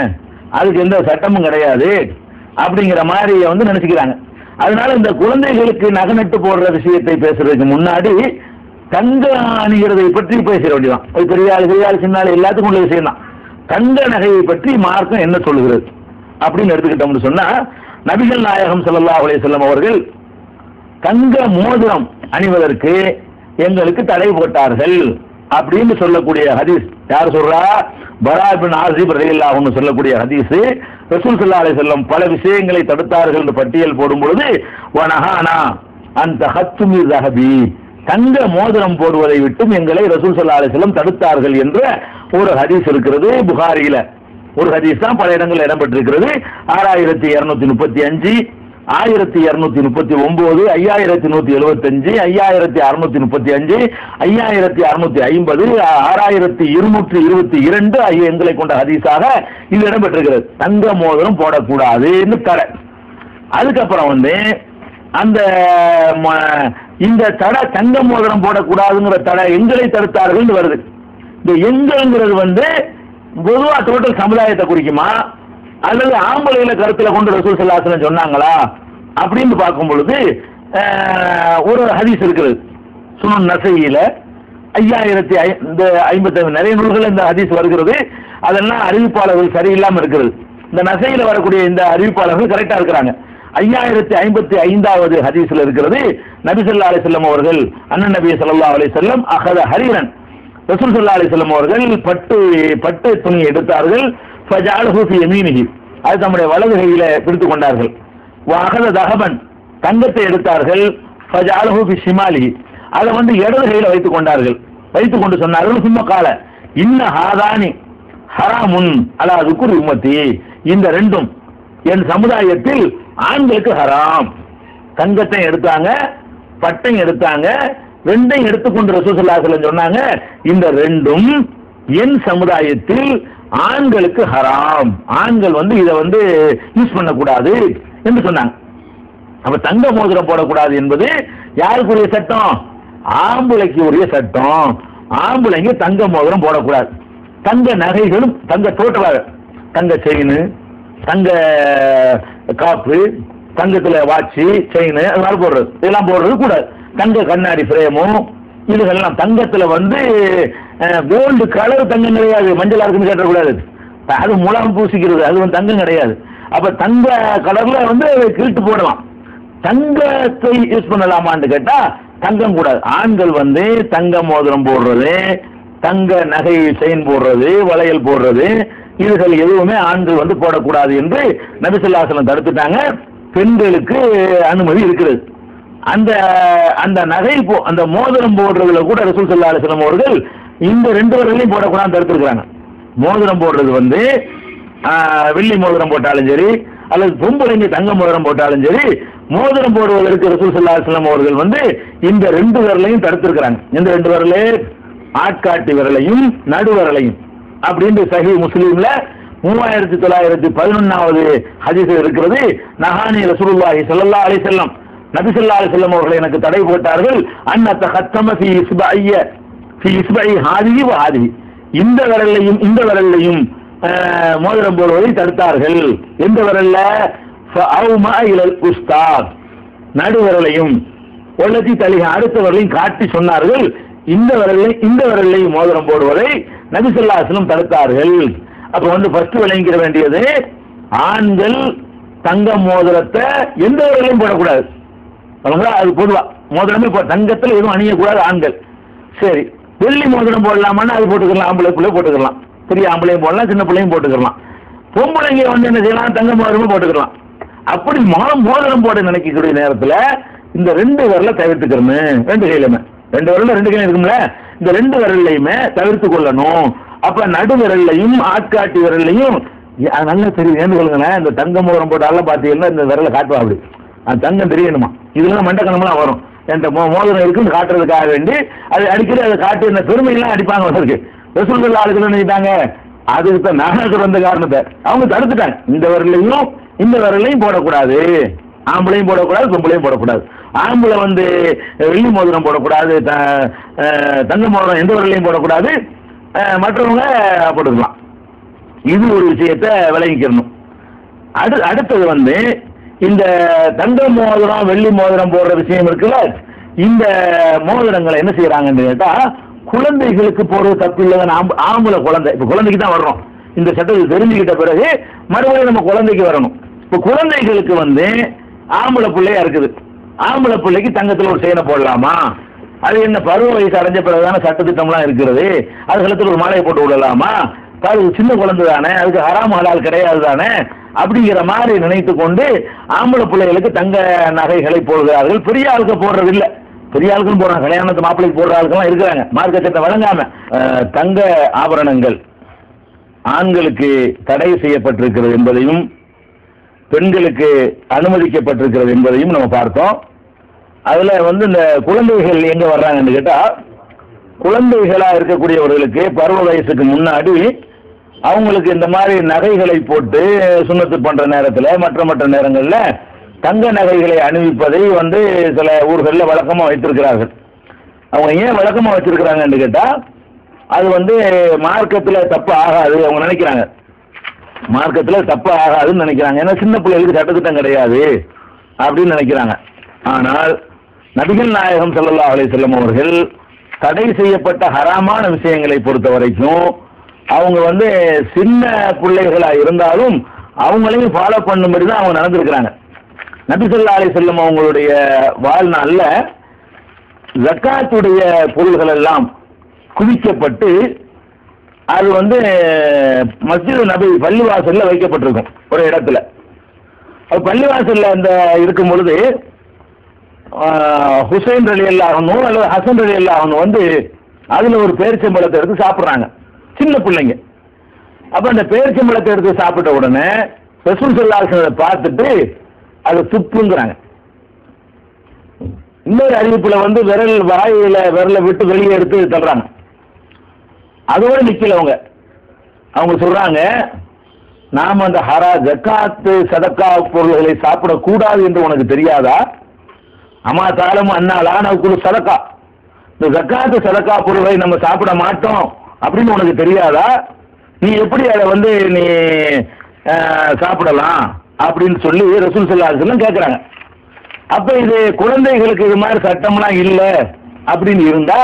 அதுக்கு எந்த சட்டமும் கிடையாது அப்படிங்கிற மாதிரி நினைச்சுக்கிறாங்க. அதனால இந்த குழந்தைகளுக்கு நகை நட்டு போடுற விஷயத்தை பேசுறதுக்கு முன்னாடி தங்க அணிகிறதை பற்றி பேசிட வேண்டியதான். பெரிய ஆள் சின்ன ஆள் எல்லாத்துக்கும் உள்ள விஷயம் தான். தங்க நகையை பற்றி மார்க்கம் என்ன சொல்லுகிறது அப்படின்னு எடுத்துக்கிட்டோம்னு சொன்னா, நபிகள் நாயகம் ஸல்லல்லாஹு அலைஹி வஸல்லம் அவர்கள் தங்க மோதிரம் அணிவதற்கு எங்களுக்கு தடை போட்டார்கள் அப்படின்னு சொல்லக்கூடிய ஹதீஸ் யார் சொல்றா? பரா இப்னு ஆஸிப் ரலியல்லாஹு அன்ஹு சொல்லக்கூடிய ஹதீஸ். ரசூல் ஸல்லல்லாஹு அலைஹி வஸல்லம் பல விஷயங்களை தடுத்தார்கள் என்று பட்டியல் போடும் பொழுது வனஹானா அந்த ஹத்துமி ஸஹபி, தங்க மோதிரம் போடுவதை விட்டும் எங்களை ரசூல் ஸல்லல்லாஹு அலைஹி வஸல்லம் தடுத்தார்கள் என்ற ஒரு ஹதீஸ் இருக்கிறது. புகாரியில ஒரு ஹதீஸ் தான், பல இடங்களில் இடம்பெற்றிருக்கிறது. 6235, 1239, 5175, 5635, 5650, 6222 எண்களை கொண்ட ஹதீஸாக இது இடம்பெற்றிருக்கிறது. தங்க மோதிரம் போடக்கூடாதுன்னு தடை. அதுக்கப்புறம் அந்த இந்த தடை தங்க மோதிரம் போடக்கூடாதுங்கிற தடை எங்களை தடுத்தார்கள் வருது. இந்த எண்கள்ங்கிறது பொதுவா டோட்டல் சமுதாயத்தை குறிக்குமா அல்லது ஆம்பளையில கருத்துல கொண்டு ரசூல் ஸல்லல்லாஹு அலைஹி வஸல்லம் சொன்னாங்களா அப்படின்னு பார்க்கும் பொழுது ஒரு ஹதீஸ் இருக்கிறது சுனன் நசையில 5050 நிறைய நூல்கள் இந்த ஹதீஸ் வருகிறது. அதெல்லாம் அறிவிப்பாளர்கள் சரியில்லாம இருக்கிறது. இந்த நசையில வரக்கூடிய இந்த அறிவிப்பாளர்கள் கரெக்டா இருக்கிறாங்க. 5055வது ஹதீஸ்ல இருக்கிறது. நபி ஸல்லல்லாஹு அலைஹி வஸல்லம் அவர்கள் அண்ணன் நபி ஸல்லல்லாஹு அலைஹி வஸல்லம் அகத ஹரீரன், ரசூல் ஸல்லல்லாஹு அலைஹி வஸல்லம் அவர்கள் பட்டு துணி எடுத்தார்கள். ஃபஜஅலஹு ஃபீ யமீனிஹி, அது தம்முடைய வலது கையில பிடித்துக் கொண்டார்கள். வஅகத தஹபன், தங்கத்தை எடுத்தார்கள். ஃபஜஅலஹு ஃபீ ஷிமாலிஹி, அதை இடது கையில வைத்துக் கொண்டார்கள். வைத்துக் கொண்டு சொன்னார்கள் சும்மா கால இன்ன ஹாதானி ஹராமுன் அலா துக்குர் உம்மத்தி, இந்த ரெண்டும் என் சமுதாயத்தில் ஆண்களுக்கு ஹராம். தங்கத்தை எடுத்தாங்க, பட்டை எடுத்தாங்க, ரெண்டையும் எடுத்துக்கொண்டு ரசூல் ஸல்லல்லாஹு அலைஹி வஸல்லம் சொன்னாங்க இந்த ரெண்டும் என் சமுதாயத்தில் ஆண்களுக்கு ஹராம், ஆண்கள் இதை யூஸ் பண்ணக்கூடாது என்று சொன்னாங்க. அப்ப தங்க மோதிரம் போடக்கூடாது என்பது யாருக்குரிய சட்டம்? ஆம்பளைக்கு உரிய சட்டம். ஆம்பளைங்க தங்க மோதிரம் போடக்கூடாது. தங்க நகைகளும் தங்க டோட்டலாக தங்க செயின், தங்க காப்பு, தங்கத்துல வாட்சி செயின் அதெல்லாம் போடுறது, இதெல்லாம் போடுறது கூடாது. தங்க கண்ணாடி பிரேமும் இதுகள்லாம் தங்கத்துல கோல்டு கலர் தங்கம் கிடையாது, மஞ்சளா இருக்குன்னு கேட்டக்கூடாது. அது முலாம் பூசிக்கிறது, அது தங்கம் கிடையாது. அப்ப தங்க கலர்ல கிழிட்டு போடலாம். தங்கத்தை யூஸ் பண்ணலாமான்னு கேட்டா தங்கம் கூடாது. ஆண்கள் தங்க மோதிரம் போடுறது, தங்க நகை செயின் போடுறது, வளையல் போடுறது, இதுகள் எதுவுமே ஆண்கள் போடக்கூடாது என்று நபி ஸல்லல்லாஹு அலைஹி வஸல்லம் தடுத்துட்டாங்க. பெண்களுக்கு அனுமதி இருக்கிறது. அந்த அந்த நகை அந்த மோதிரம் போடுறதுல கூட ரசூல் ஸல்லல்லாஹு அலைஹி வஸல்லம் அவர்கள் இந்த 2 விரலையும் போடக்கூடாது தடுத்துருக்காங்க. மோதிரம் போடுறது வந்து வெள்ளி மோதிரம் போட்டாலும் சரி, அல்லது பொம்பளைங்க தங்க மோதிரம் போட்டாலும் சரி, மோதிரம் போடுவதற்கு ரசூல் ஸல்லல்லாஹு அலைஹி வஸல்லம் அவர்கள் வந்து இந்த 2 விரலையும் தடுத்திருக்கிறாங்க. இந்த 2 விரலே ஆட்காட்டி விரலையும் நடுவிரலையும் அப்படின்னு சஹீஹ் முஸ்லிம்ல 3911வது ஹதீஸ் இருக்கிறது. நஹானி ரசூலுல்லாஹி ஸல்லல்லாஹு அலைஹி வஸல்லம், நபி ஸல்லல்லாஹு அலைஹி வஸல்லம் அவர்கள் எனக்கு தடை போட்டார்கள். அன்னத கத்தம ஃபீ இஸ்பஇ ஹாதிஹி வ ஹாதிஹி, இந்த விரலையும் மோதிரம் போடுவதை தடுத்தார்கள். எந்த விரல்ல? ஃபஅவுமா இலல் உஸ்தாத், நடுவிரலையும் ஒல்லத்தி தலிஹ அடுத்த விரலையும் காட்டி சொன்னார்கள். இந்த விரலையும் மோதிரம் போடுவதை நபி ஸல்லல்லாஹு அலைஹி வஸல்லம் தடுத்தார்கள். அப்ப வந்து ஃபர்ஸ்ட் விளங்கிற வேண்டியது, ஆண்கள் தங்க மோதிரத்தை எந்த விரலையும் போடக்கூடாது. அது பொதுவா மோதிரமே தங்கத்தில் எதுவும் அணியக்கூடாது ஆண்கள். சரி, வெள்ளி மோதிரம் போடலாமான்னு அது போட்டுக்கலாம், ஆம்பளை பிள்ளை போட்டுக்கலாம், பெரிய ஆம்பளையும் போடலாம், சின்ன பிள்ளையும் போட்டுக்கலாம். பொம்பளைங்க வந்து என்ன செய்யலாம், தங்க மோதிரமும் போட்டுக்கலாம். அப்படி மோதிரம் போட நினைக்கக்கூடிய நேரத்தில் இந்த 2 விரலை தவிர்த்துக்கிறோம். 2 கையிலுமே 2 விரல 2 கையிலும் இருக்கும்ல, இந்த 2 விரல்லையுமே தவிர்த்து கொள்ளணும். அப்ப நடு விரல்லையும் ஆட்காட்டி விரல்லையும் நல்லா தெரியும். ஏன்னு சொல்லுங்களேன், இந்த தங்க மோதிரம் போட்டாலும் பார்த்தீங்கன்னா இந்த விரலை காட்டுவா, அப்படி அந்த தங்கம் தெரியணுமா, இதெல்லாம் மண்டக்கணம்லாம் வரும். என்ற மோதிரம் இருக்குன்னு காட்டுறதுக்காக வேண்டி அது அடிக்கடி அதை காட்டி இந்த பெருமையெல்லாம் அடிப்பாங்க. அவருக்கு ரசூலுல்லாஹி ஆளுகள் நினைட்டாங்க, அதுக்கு நாகர் வந்த காரணத்தை அவங்க தடுத்துட்டாங்க. இந்த விரலையும் போடக்கூடாது, ஆம்பளையும் போடக்கூடாது, பொம்பளையும் போடக்கூடாது. ஆம்பளை வந்து வெள்ளி மோதிரம் போடக்கூடாது, தங்க மோதிரம் எந்த விரலையும் போடக்கூடாது, மற்றவங்க போட்டுக்கலாம். இது ஒரு விஷயத்தை விளங்கிக்கணும். அடுத்தது வந்து இந்த தங்க மோதிரம் வெள்ளி மோதிரம் போடுற விஷயம் இருக்குல்ல, இந்த மோதிரங்களை என்ன செய்யறாங்கன்னு கேட்டா, குழந்தைகளுக்கு போடுறது தப்பு இல்லைன்னு ஆம்பளை குழந்தை, இப்ப குழந்தைக்கு தான் வரணும். இந்த சட்டத்தை தெரிஞ்சுக்கிட்ட பிறகு மறுபடியும் நம்ம குழந்தைக்கு வரணும். இப்ப குழந்தைகளுக்கு வந்து ஆம்பளை பிள்ளையா இருக்குது, ஆம்பளை பிள்ளைக்கு தங்கத்தில் ஒரு செயினை போடலாமா? அது என்ன பருவ வயசு அடைஞ்ச பிறகுதான சட்டத்திட்டம்லாம் இருக்கிறது. அது கழுத்துல ஒரு மாலையை போட்டு விடலாமா? அது சின்ன குழந்தை தானே, அதுக்கு ஹராம் ஹலால் கிடையாது தானே, அப்படிங்கிற மாதிரி நினைத்து கொண்டு ஆம்பளை பிள்ளைகளுக்கு தங்க நகைகளை போடுகிறார்கள். பெரிய ஆளுக்கு போடுறது இல்லை, பெரிய ஆளுக்கும் போடுறாங்க, கல்யாணத்து மாப்பிள்ளைக்கு போடுற ஆளுக்கெல்லாம் இருக்கிறாங்க. மார்க்க சட்டம் வழங்காம தங்க ஆபரணங்கள் ஆண்களுக்கு தடை செய்யப்பட்டிருக்கிறது என்பதையும் பெண்களுக்கு அனுமதிக்கப்பட்டிருக்கிறது என்பதையும் நம்ம பார்த்தோம். அதுல வந்து இந்த குழந்தைகள் எங்க வர்றாங்கன்னு கேட்டா, குழந்தைகளா இருக்கக்கூடியவர்களுக்கு பருவ வயசுக்கு முன்னாடி அவங்களுக்கு இந்த மாதிரி நகைகளை போட்டு சுண்ணத்து பண்ற நேரத்தில் மற்ற நேரங்கள்ல தங்க நகைகளை அணிவிப்பதை வந்து சில ஊர்களில் வழக்கமா வைத்திருக்கிறார்கள். அவங்க ஏன் வழக்கமா வச்சிருக்கிறாங்கன்னு கேட்டா, அது வந்து மார்க்கத்தில் தப்பு ஆகாது அவங்க நினைக்கிறாங்க. மார்க்கத்தில் தப்பு ஆகாதுன்னு நினைக்கிறாங்க. ஏன்னா சின்ன பிள்ளைகளுக்கு சட்டத்திட்டம் கிடையாது அப்படின்னு நினைக்கிறாங்க. ஆனால் நபிகள் நாயகம் ஸல்லல்லாஹு அலைஹி வஸல்லம் அவர்கள் தடை செய்யப்பட்ட ஹராமான விஷயங்களை பொறுத்த வரைக்கும் அவங்க வந்து சின்ன பிள்ளைகளா இருந்தாலும் அவங்களையும் ஃபாலோ பண்ணும்படி தான் அவங்க நடந்திருக்கிறாங்க. நபி ஸல்லல்லாஹு அலைஹி வஸல்லம் அவங்களுடைய வாழ்நாள்ல ஜக்காத்துடைய பொருள்கள் எல்லாம் குவிக்கப்பட்டு அது வந்து மஸ்ஜித் நபி பள்ளிவாசல்ல வைக்கப்பட்டிருக்கும் ஒரு இடத்துல. அது பள்ளிவாசல்ல அந்த இருக்கும் பொழுது ஹுசைன் ரலியல்லாஹு அன்ஹு அல்லது ஹசன் ரலியல்லாஹு அன்ஹு வந்து அதுல ஒரு பேரிச்சம்பழத்தை எடுத்து சாப்பிட்றாங்க, சின்ன பிள்ளைங்க. அப்ப அந்த பேரிச்சம்பழத்தை எடுத்து சாப்பிட்ட உடனே ரசூல் ஸல்லல்லாஹு அலைஹி வஸல்லம் பார்த்துட்டு அதை துப்புங்கிறாங்க. இன்னொரு அறிவிப்புல வந்து விரலை விட்டு வெளியே எடுத்து தள்ளுறாங்க. அதோடு நிக்கல அவங்க சொல்றாங்க, நாம அந்த ஜக்காத்து சதக்கா பொருள்களை சாப்பிடக்கூடாது என்று உனக்கு தெரியாதா? அம்மா தாளமும் அண்ணாலான சதக்கா, இந்த ஜக்காத்து சதக்கா பொருள்களை நம்ம சாப்பிட மாட்டோம் அப்படின்னு உனக்கு தெரியாதா? நீ எப்படி அதை வந்து நீ சாப்பிடலாம் அப்படின்னு சொல்லி ரசூல் ஸல்லல்லாஹு அலைஹி வஸல்லம் கேட்கிறாங்க. அப்ப இது குழந்தைகளுக்கு இது மாதிரி சட்டம்லாம் இல்லை அப்படின்னு இருந்தா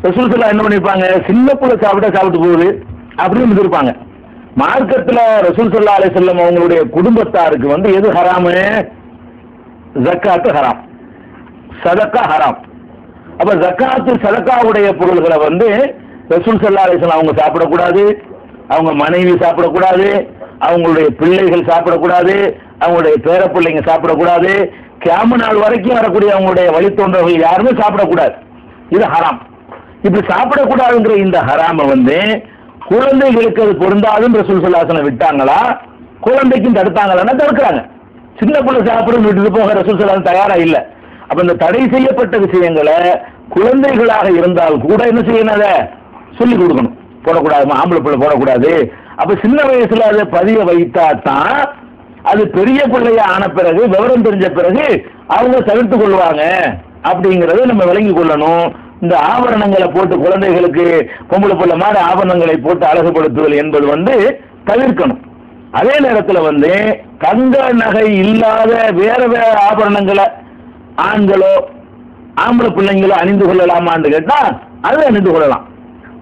ரசூல் ஸல்லல்லாஹு என்ன பண்ணிருப்பாங்க, சின்ன பிள்ளை சாப்பிட்டு போகுது அப்படின்னு இருப்பாங்க. மார்க்கத்தில் ரசூல் ஸல்லல்லாஹு அலைஹி வஸல்லம் அவங்களுடைய குடும்பத்தாருக்கு வந்து எது ஹராமு? ஜக்காத்து ஹராம், சதக்கா ஹராம். அப்ப ஜக்காத்து சதக்காவுடைய பொருள்களை வந்து ரசூல் ஸல்லல்லாஹு அலைஹி வஸல்லம் அவங்க சாப்பிடக்கூடாது, அவங்க மனைவி சாப்பிடக்கூடாது, அவங்களுடைய பிள்ளைகள் சாப்பிடக்கூடாது, அவங்களுடைய பேர பிள்ளைங்க சாப்பிடக்கூடாது, கியாம நாள் வரைக்கும் வரக்கூடிய அவங்களுடைய வழித்தோன்றவர்கள் யாருமே சாப்பிடக்கூடாது. இது ஹராம். இப்படி சாப்பிடக்கூடாதுங்கிற இந்த ஹராம வந்து குழந்தைகளுக்கு அது பொருந்தாதுன்னு ரசூல் ஸல்லல்லாஹு அலைஹி வஸல்லம் விட்டாங்களா, குழந்தைக்கும் தடுத்தாங்களா? தடுக்கிறாங்க. சின்ன பிள்ளை சாப்பிடுன்னு விட்டுட்டு போக ரசூல் ஸல்லல்லாஹு அலைஹி வஸல்லம் தயாரா இல்ல. அப்ப இந்த தடை செய்யப்பட்ட விஷயங்களை குழந்தைகளாக இருந்தால் கூட என்ன செய்யணும், அதை சொல்லிக் கொடுக்கணும். போடக்கூடாது, ஆம்பளை பிள்ளை போடக்கூடாது. அப்ப சின்ன வயசுல அதை பதிய வைத்தா தான் அது பெரிய பிள்ளைய ஆன பிறகு, விவரம் தெரிஞ்ச பிறகு அவங்க தவிர்த்து கொள்வாங்க அப்படிங்கறத நம்ம விளங்கி கொள்ளணும். இந்த ஆபரணங்களை போட்டு குழந்தைகளுக்கு பொம்பளை பிள்ளை மாதிரி ஆபரணங்களை போட்டு அழகுபடுத்துதல் என்பது வந்து தவிர்க்கணும். அதே நேரத்தில் வந்து தங்க நகை இல்லாத வேற வேற ஆபரணங்களை ஆண்களோ ஆம்பளை பிள்ளைங்களோ அணிந்து கொள்ளலாமான்னு கேட்டா அதை அணிந்து கொள்ளலாம்.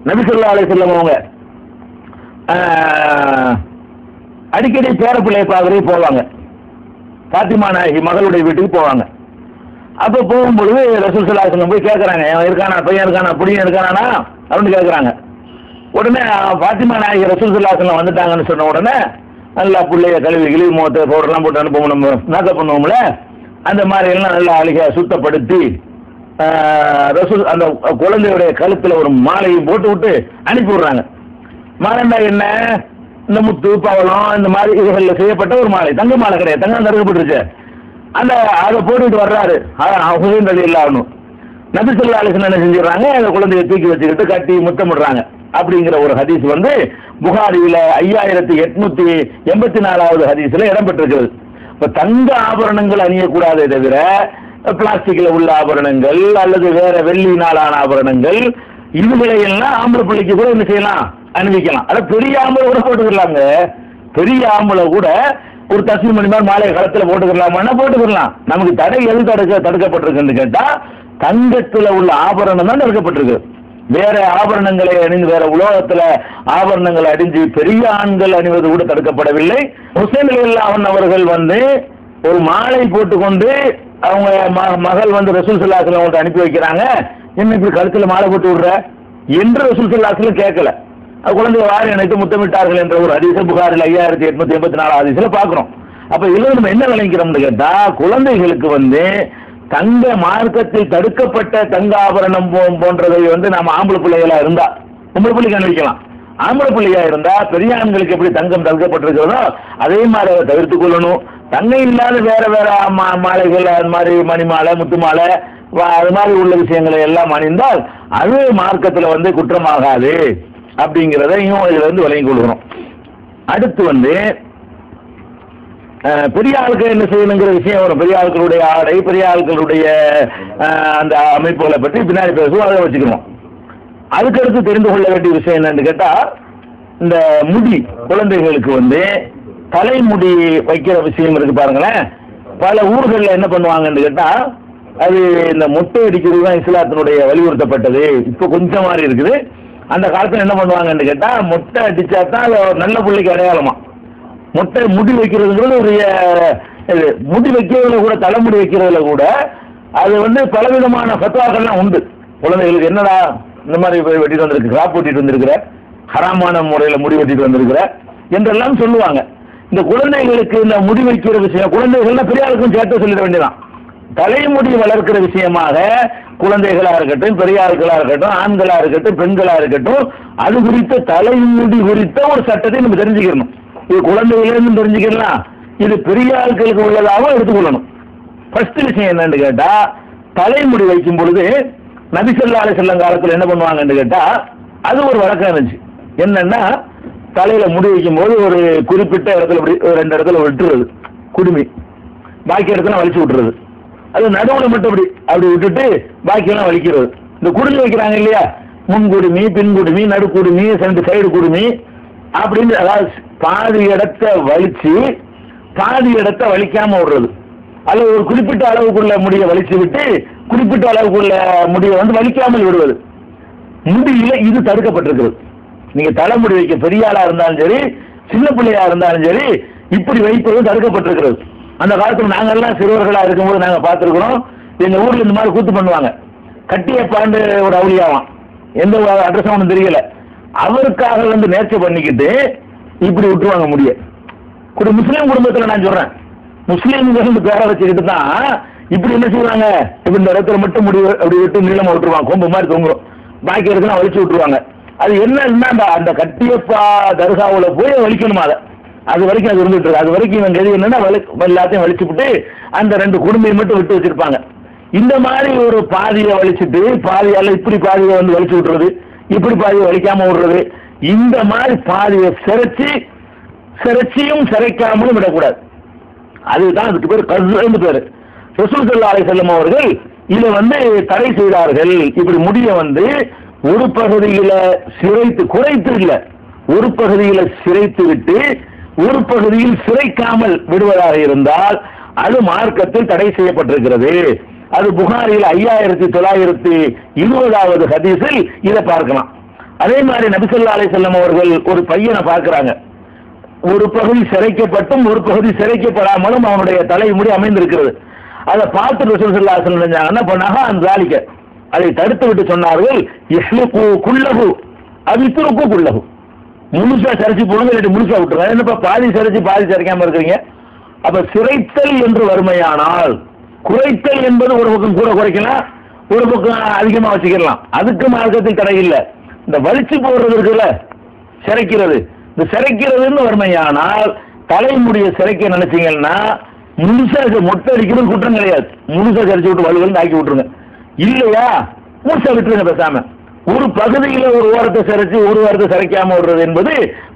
நபி ஸல்லல்லாஹு அலைஹி வஸல்லம் அவங்க அடிக்கடி பேர பிள்ளையை பார்க்கறே போவாங்க. பாத்திமா நாயகி மகளுடைய வீட்டுக்கு போவாங்க. அப்ப போகும்பொழுது ரசூல் ஸல்லல்லாஹு அலைஹி வஸல்லம் போய் கேட்கறாங்க, இருக்கானா பையன் இருக்கானா புடியன் இருக்கானா அப்படின்னு கேட்கறாங்க. உடனே பாத்திமா நாயகி ரசூல் ஸல்லல்லாஹு அலைஹி வஸல்லம் வந்துட்டாங்கன்னு சொன்ன உடனே நல்லா பிள்ளைய கழுவி கிழிவு முகத்தை பவுடர்லாம் போட்டு அனுப்புவோம், நம்ம மேக்கப் பண்ணுவோம்ல, அந்த மாதிரி எல்லாம் நல்லா அழகா சுத்தப்படுத்தி ரசூல் அந்த குழந்தையுடைய கழுத்துல ஒரு மாலையும் போட்டு விட்டு அனுப்பி விடுறாங்க. மாலைன்னா என்ன, இந்த முத்து பவளம் இந்த மாதிரி இதுகளில் செய்யப்பட்ட ஒரு மாலை, தங்க மாலை கிடையாது, தங்கம் தடுக்கப்பட்டுருச்சு. அந்த அதை போட்டுட்டு வர்றாரு ஹுசைன் ரலியல்லாஹு அன்ஹு. நபி ஸல்லல்லாஹு அலைஹி வஸல்லம் என்ன செஞ்சிடறாங்க, அந்த குழந்தையை தூக்கி வச்சுக்கிட்டு கட்டி முத்தமிடுறாங்க. அப்படிங்கிற ஒரு ஹதீஸ் வந்து புகாரியில 5884வது ஹதீஸ்ல இடம்பெற்றிருக்கிறது. இப்ப தங்க ஆபரணங்கள் அணியக்கூடாதே தவிர பிளாஸ்டிக்ல உள்ள ஆபரணங்கள் அல்லது வேற வெள்ளியினாலான ஆபரணங்கள் இதுகளை எல்லாம் ஆம்பளை பிள்ளைக்கு கூட என்ன செய்யலாம், அணிவிக்கலாம். அத பெரிய ஆம்பளை கூட போட்டுக்கலாங்க. பெரிய ஆம்பளை கூட ஒரு தஸ்மி மணி மாதிரி மாலை களத்துல போட்டுக்கலாமா, போட்டுக்கலாம். நமக்கு தடை எது தடுக்கப்பட்டிருக்குன்னு கேட்டா தங்கத்துல உள்ள ஆபரணம் தான் தடுக்கப்பட்டிருக்கு. வேற ஆபரணங்களை அணிந்து வேற உலோகத்துல ஆபரணங்களை அணிஞ்சு பெரிய ஆண்கள் அணிவது கூட தடுக்கப்படவில்லை. ஹுசைன் ரலியல்லாஹு அன்ஹு அவர்கள் வந்து ஒரு மாலை போட்டுக்கொண்டு அவங்க மகள் வந்து ரசூல் ஸல்லல்லாஹு அலைஹி வஸல்லம் அனுப்பி வைக்கிறாங்க. என்ன இப்படி கழுத்துல மாலை போட்டு விடுற என்று ரசூல் ஸல்லல்லாஹு அலைஹி வஸல்லம் கேட்கல. குழந்தை வாரி அணைத்து முத்தமிட்டார்கள் என்ற ஒரு ஹதீஸ் புகாரில் 5884 ஹதீஸ்ல பாக்குறோம். அப்ப இதுல நம்ம என்ன விளங்கிக்கிறோம்னு கேட்டா, குழந்தைகளுக்கு வந்து தங்க மார்க்கத்தில் தடுக்கப்பட்ட தங்க ஆபரணம் போன்றதை வந்து நாம ஆம்பளை பிள்ளைகளா இருந்தா பொம்பளை பிள்ளைக்கு அணிவிக்கலாம். ஆம்பளை பிள்ளையா இருந்தா பெரிய ஆண்களுக்கு எப்படி தங்கம் தடுக்கப்பட்டிருக்கிறதோ அதே மாதிரி அதை தவிர்த்துக் கொள்ளணும். தங்கம் இல்லாத வேற வேற மாலைகள், அது மாதிரி மணி மாலை, முத்து மாலை, அது மாதிரி உள்ள விஷயங்களை எல்லாம் அணிந்தால் அது மார்க்கத்துல வந்து குற்றமாகாது அப்படிங்கிறதையும் இதுல இருந்து விளங்கி கொள்கிறோம். அடுத்து வந்து பெரிய ஆட்கள் என்ன செய்யணுங்கிற விஷயம் வரும். பெரிய ஆட்களுடைய ஆடை, பெரிய ஆட்களுடைய அந்த அமைப்புகளை பற்றி பின்னாடி பேசுவோம், அதை வச்சுக்கணும். அதுக்கடுத்து தெரிந்து கொள்ள வேண்டிய விஷயம் என்னன்னு கேட்டா, இந்த முடி குழந்தைகளுக்கு வந்து தலைமுடி வைக்கிற விஷயம் இருக்கு பாருங்களேன். பல ஊர்களில் என்ன பண்ணுவாங்கன்னு கேட்டா, அது இந்த மொட்டை அடிக்கிறது தான் இஸ்லாத்தினுடைய வலியுறுத்தப்பட்டது. இப்போ கொஞ்சம் மாதிரி இருக்குது. அந்த காலத்தில் என்ன பண்ணுவாங்கன்னு கேட்டா, மொட்டை அடிச்சா தான் நல்ல பிள்ளைக்கு அடையாளமா. மொட்டை முடி வைக்கிறதுங்கிறது ஒரு முடி வைக்கிறதுல கூட, தலைமுடி வைக்கிறதுல கூட அது வந்து பலவிதமான ஃபத்வாக்கள்லாம் உண்டு. குழந்தைகளுக்கு என்னடா இந்த மாதிரி வெட்டிட்டு வந்திருக்கு, கிராப் வெட்டிட்டு வந்திருக்கிற, ஹராமான முறையில் முடி வெட்டிட்டு வந்திருக்கிற என்றெல்லாம் சொல்லுவாங்க. இந்த குழந்தைகளுக்கு இந்த முடி வைக்கிற விஷயம் குழந்தைகள்னா பெரிய ஆளுக்கும் சேர்த்து சொல்லிட வேண்டியதான். தலைமுடி வளர்க்கிற விஷயமாக குழந்தைகளா இருக்கட்டும், பெரிய ஆட்களா இருக்கட்டும், ஆண்களா இருக்கட்டும், பெண்களா இருக்கட்டும், அது குறித்த தலைமுடி குறித்த ஒரு சட்டத்தை நம்ம தெரிஞ்சுக்கணும். இது குழந்தைகளிலிருந்து தெரிஞ்சுக்கலாம், இது பெரிய ஆட்களுக்கு உள்ளதாகவும் எடுத்துக்கொள்ளணும். ஃபர்ஸ்ட் விஷயம் என்னன்னு கேட்டா, தலைமுடி வைக்கும் பொழுது நபி ஸல்லல்லாஹு அலைஹி வஸல்லம் காலத்தில் என்ன பண்ணுவாங்கன்னு கேட்டா, அது ஒரு வழக்கம் இருந்துச்சு. என்னன்னா, தலையில முடி வைக்கும் போது ஒரு குறிப்பிட்ட இடத்துல ரெண்டு இடத்துல விட்டுறது குடுமி, பாக்கி இடத்துல வலிச்சு விட்டுறது. அது நடுவில் மட்டும் அப்படி விட்டுட்டு பாக்கியெல்லாம் வலிக்கிறது. இந்த குடுமி வைக்கிறாங்க இல்லையா, முன்குடுமி, பின்குடுமி, நடுக்குடுமி, ரெண்டு சைடு குடுமி அப்படின்னு, அதாவது பாதி இடத்த வலிச்சு பாதி இடத்த வலிக்காம விடுறது. அல்லது ஒரு குறிப்பிட்ட அளவுக்குள்ள முடியை வலிச்சு விட்டு குறிப்பிட்ட அளவுக்குள்ள முடியை வந்து வலிக்காமல் விடுவது. முடியில இது தடுக்கப்பட்டிருக்கிறது. நீங்க தலைமுடி வைக்க பெரிய ஆளா இருந்தாலும் சரி, சின்ன பிள்ளையா இருந்தாலும் சரி, இப்படி வைப்பது தடுக்கப்பட்டிருக்கிறது. அந்த காலத்துல நாங்கெல்லாம் சிறுவர்களா இருக்கும்போது நாங்க பார்த்திருக்கிறோம். எங்க ஊர்ல இந்த மாதிரி கூத்து பண்ணுவாங்க. கட்டிய பாண்டு ஒரு அவுளியாவான், எந்த அட்ரஸும் ஒன்றும் தெரியல, அவருக்காக வந்து நேர்ச்சி பண்ணிக்கிட்டு இப்படி விட்டுருவாங்க முடிய. முஸ்லீம் குடும்பத்துல நான் சொல்றேன், முஸ்லீம்கள் பேரை வச்சுக்கிட்டு தான் இப்படி என்ன செய்வாங்க, இப்ப இந்த இடத்துல மட்டும் முடி அப்படி விட்டு நீளமா விட்டுருவாங்க, கொம்பு மாதிரி தொங்குறோம். பாக்கி இருக்குன்னா வலிச்சு விட்டுருவாங்க. அது என்னன்னா அந்த கட்டியப்பா தர்காவுல போய் வலிக்கணுமா அது வரைக்கும் அது இருந்துட்டு இருக்கு. அது வரைக்கும் இவங்க எது என்னன்னா எல்லாத்தையும் வலிச்சுட்டு அந்த 2 குடும்பையும் மட்டும் விட்டு வச்சிருப்பாங்க. இந்த மாதிரி ஒரு பாதியை வலிச்சுட்டு பாதியால இப்படி பாதியை வந்து வலிச்சு விட்டுறது, இப்படி பாதியை வலிக்காம விடுறது, இந்த மாதிரி பாதியை சிறைச்சியும் சிறைக்காமலும் விடக்கூடாது. அதுதான் அதுக்கு பேர் கஸ்ன்னு பேரு. ரசூல் ஸல்லல்லாஹு அலைஹி வஸல்லம் அவர்கள் இதை வந்து தடை செய்தார்கள். இப்படி முடிய வந்து ஒரு பகுதியில குறைத்து இல்ல, ஒரு பகுதியில சிரைத்து விட்டு ஒரு பகுதியில் சிறைக்காமல் விடுவதாக இருந்தால் அது மார்க்கத்தில் தடை செய்யப்பட்டிருக்கிறது. அது புகாரில் 5920வது ஹதீஸில் இதை பார்க்கலாம். அதே மாதிரி நபி ஸல்லல்லாஹு அலைஹி வஸல்லம் அவர்கள் ஒரு பையனை பார்க்கிறாங்க. ஒரு பகுதி சிறைக்கப்பட்டும் ஒரு பகுதி சிறைக்கப்படாமலும் அவனுடைய தலைமுடி அமைந்திருக்கிறது. அதை பார்த்து ரசூல் ஸல்லல்லாஹு அலைஹி வஸல்லம் என்ன பண்ணாங்க, அந்த தாலிக்க அதை தடுத்து விட்டு சொன்னார்கள், இஹ்லுகு குல்லஹு அவித்ருக்கு குல்லஹு, முழுசா சிறைச்சு போடுங்க, இல்லாட்டி முழுசா விட்டுருங்க. என்னப்பா பாதி சிறைச்சு பாதி சிறைக்காம இருக்கிறீங்க? அப்ப சிறைத்தல் என்று வறுமையானால் குறைத்தல் என்பது ஒரு பக்கம் கூட குறைக்கலாம், ஒரு பக்கம் அதிகமா வச்சுக்கலாம். அதுக்கு மார்க்கத்தில் தடை இல்லை. இந்த வலிச்சு போடுறது இருக்குல்ல, சிறைக்கிறது, இந்த சிறைக்கிறதுன்னு வறுமையானால் தலைமுடிய சிறைக்க நினைச்சீங்கன்னா முழுசா மொட்டை அடிக்கிறது குற்றம் கிடையாது. முழுசா சிறைச்சு விட்டு வலுவல் ஆக்கி விட்டுருங்க. இல்லையா முழுசா விட்டுருங்க. பேசாம ஒரு பகுதியில ஒரு ஓரத்தை சிறைச்சு ஒரு ஓரத்தை சிறைக்காம விடுறது என்பது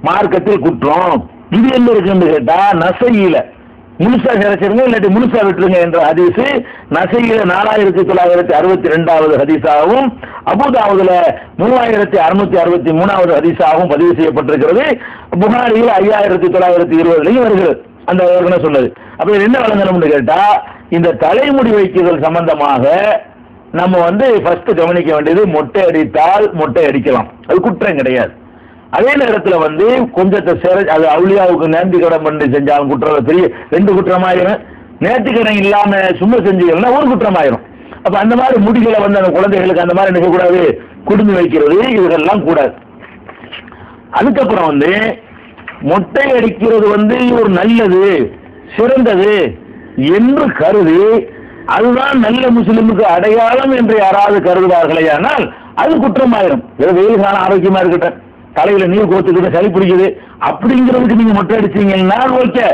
மார்க்கத்தில் குற்றம். இது என்ன இருக்குன்னு கேட்டா நசையில முழுசா சிறைச்சிருங்க, இல்லாட்டி முழுசா விட்டுருங்க என்ற ஹதீஸ் நசையில 4962வது ஹதீஸாகவும் அபூதாவுதுல 3663வது ஹதீஸாகவும் பதிவு செய்யப்பட்டிருக்கிறது. புகாரியில் 5920 வருகிறது அந்த சொன்னது. அப்ப என்ன வழங்கணும்னு கேட்டா இந்த தலைமுடி வைக்குதல் சம்பந்தமாக நம்ம வந்து ஃபர்ஸ்ட் கவனிக்க வேண்டியது மொட்டை அடித்தால் மொட்டை அடிக்கலாம், அது குற்றம் கிடையாது. அதே நேரத்தில் வந்து கொஞ்சத்தை அது அவுளியாவுக்கு நேர்த்தி கடன் பண்ணி செஞ்சாலும் குற்றம் பெரிய 2 குற்றமாயிரும். நேர்த்தி கடன் இல்லாம சும்மா செஞ்சீங்கன்னா ஒரு குற்றமாயிரும். அப்ப அந்த மாதிரி முடிகளை வந்து அந்த குழந்தைகளுக்கு அந்த மாதிரி நினைக்கக்கூடாது, குடுமி வைக்கிறது இதெல்லாம் கூடாது. அதுக்கப்புறம் வந்து மொட்டை அடிக்கிறது வந்து ஒரு நல்லது சிறந்தது என்று கருதி அதுதான் நல்ல முஸ்லிமுக்கு அடையாளம் என்று யாராவது கருதுவார்களே, ஆனால் அது குற்றமாயிரும். வெயில் காலம் ஆரோக்கியமா இருக்கட்டும், தலையில நீர் கோத்துக்கிட்டு சளி பிடிக்குது அப்படிங்கிறதுக்கு நீங்க மொட்டை அடிச்சீங்கன்னா ஓகே,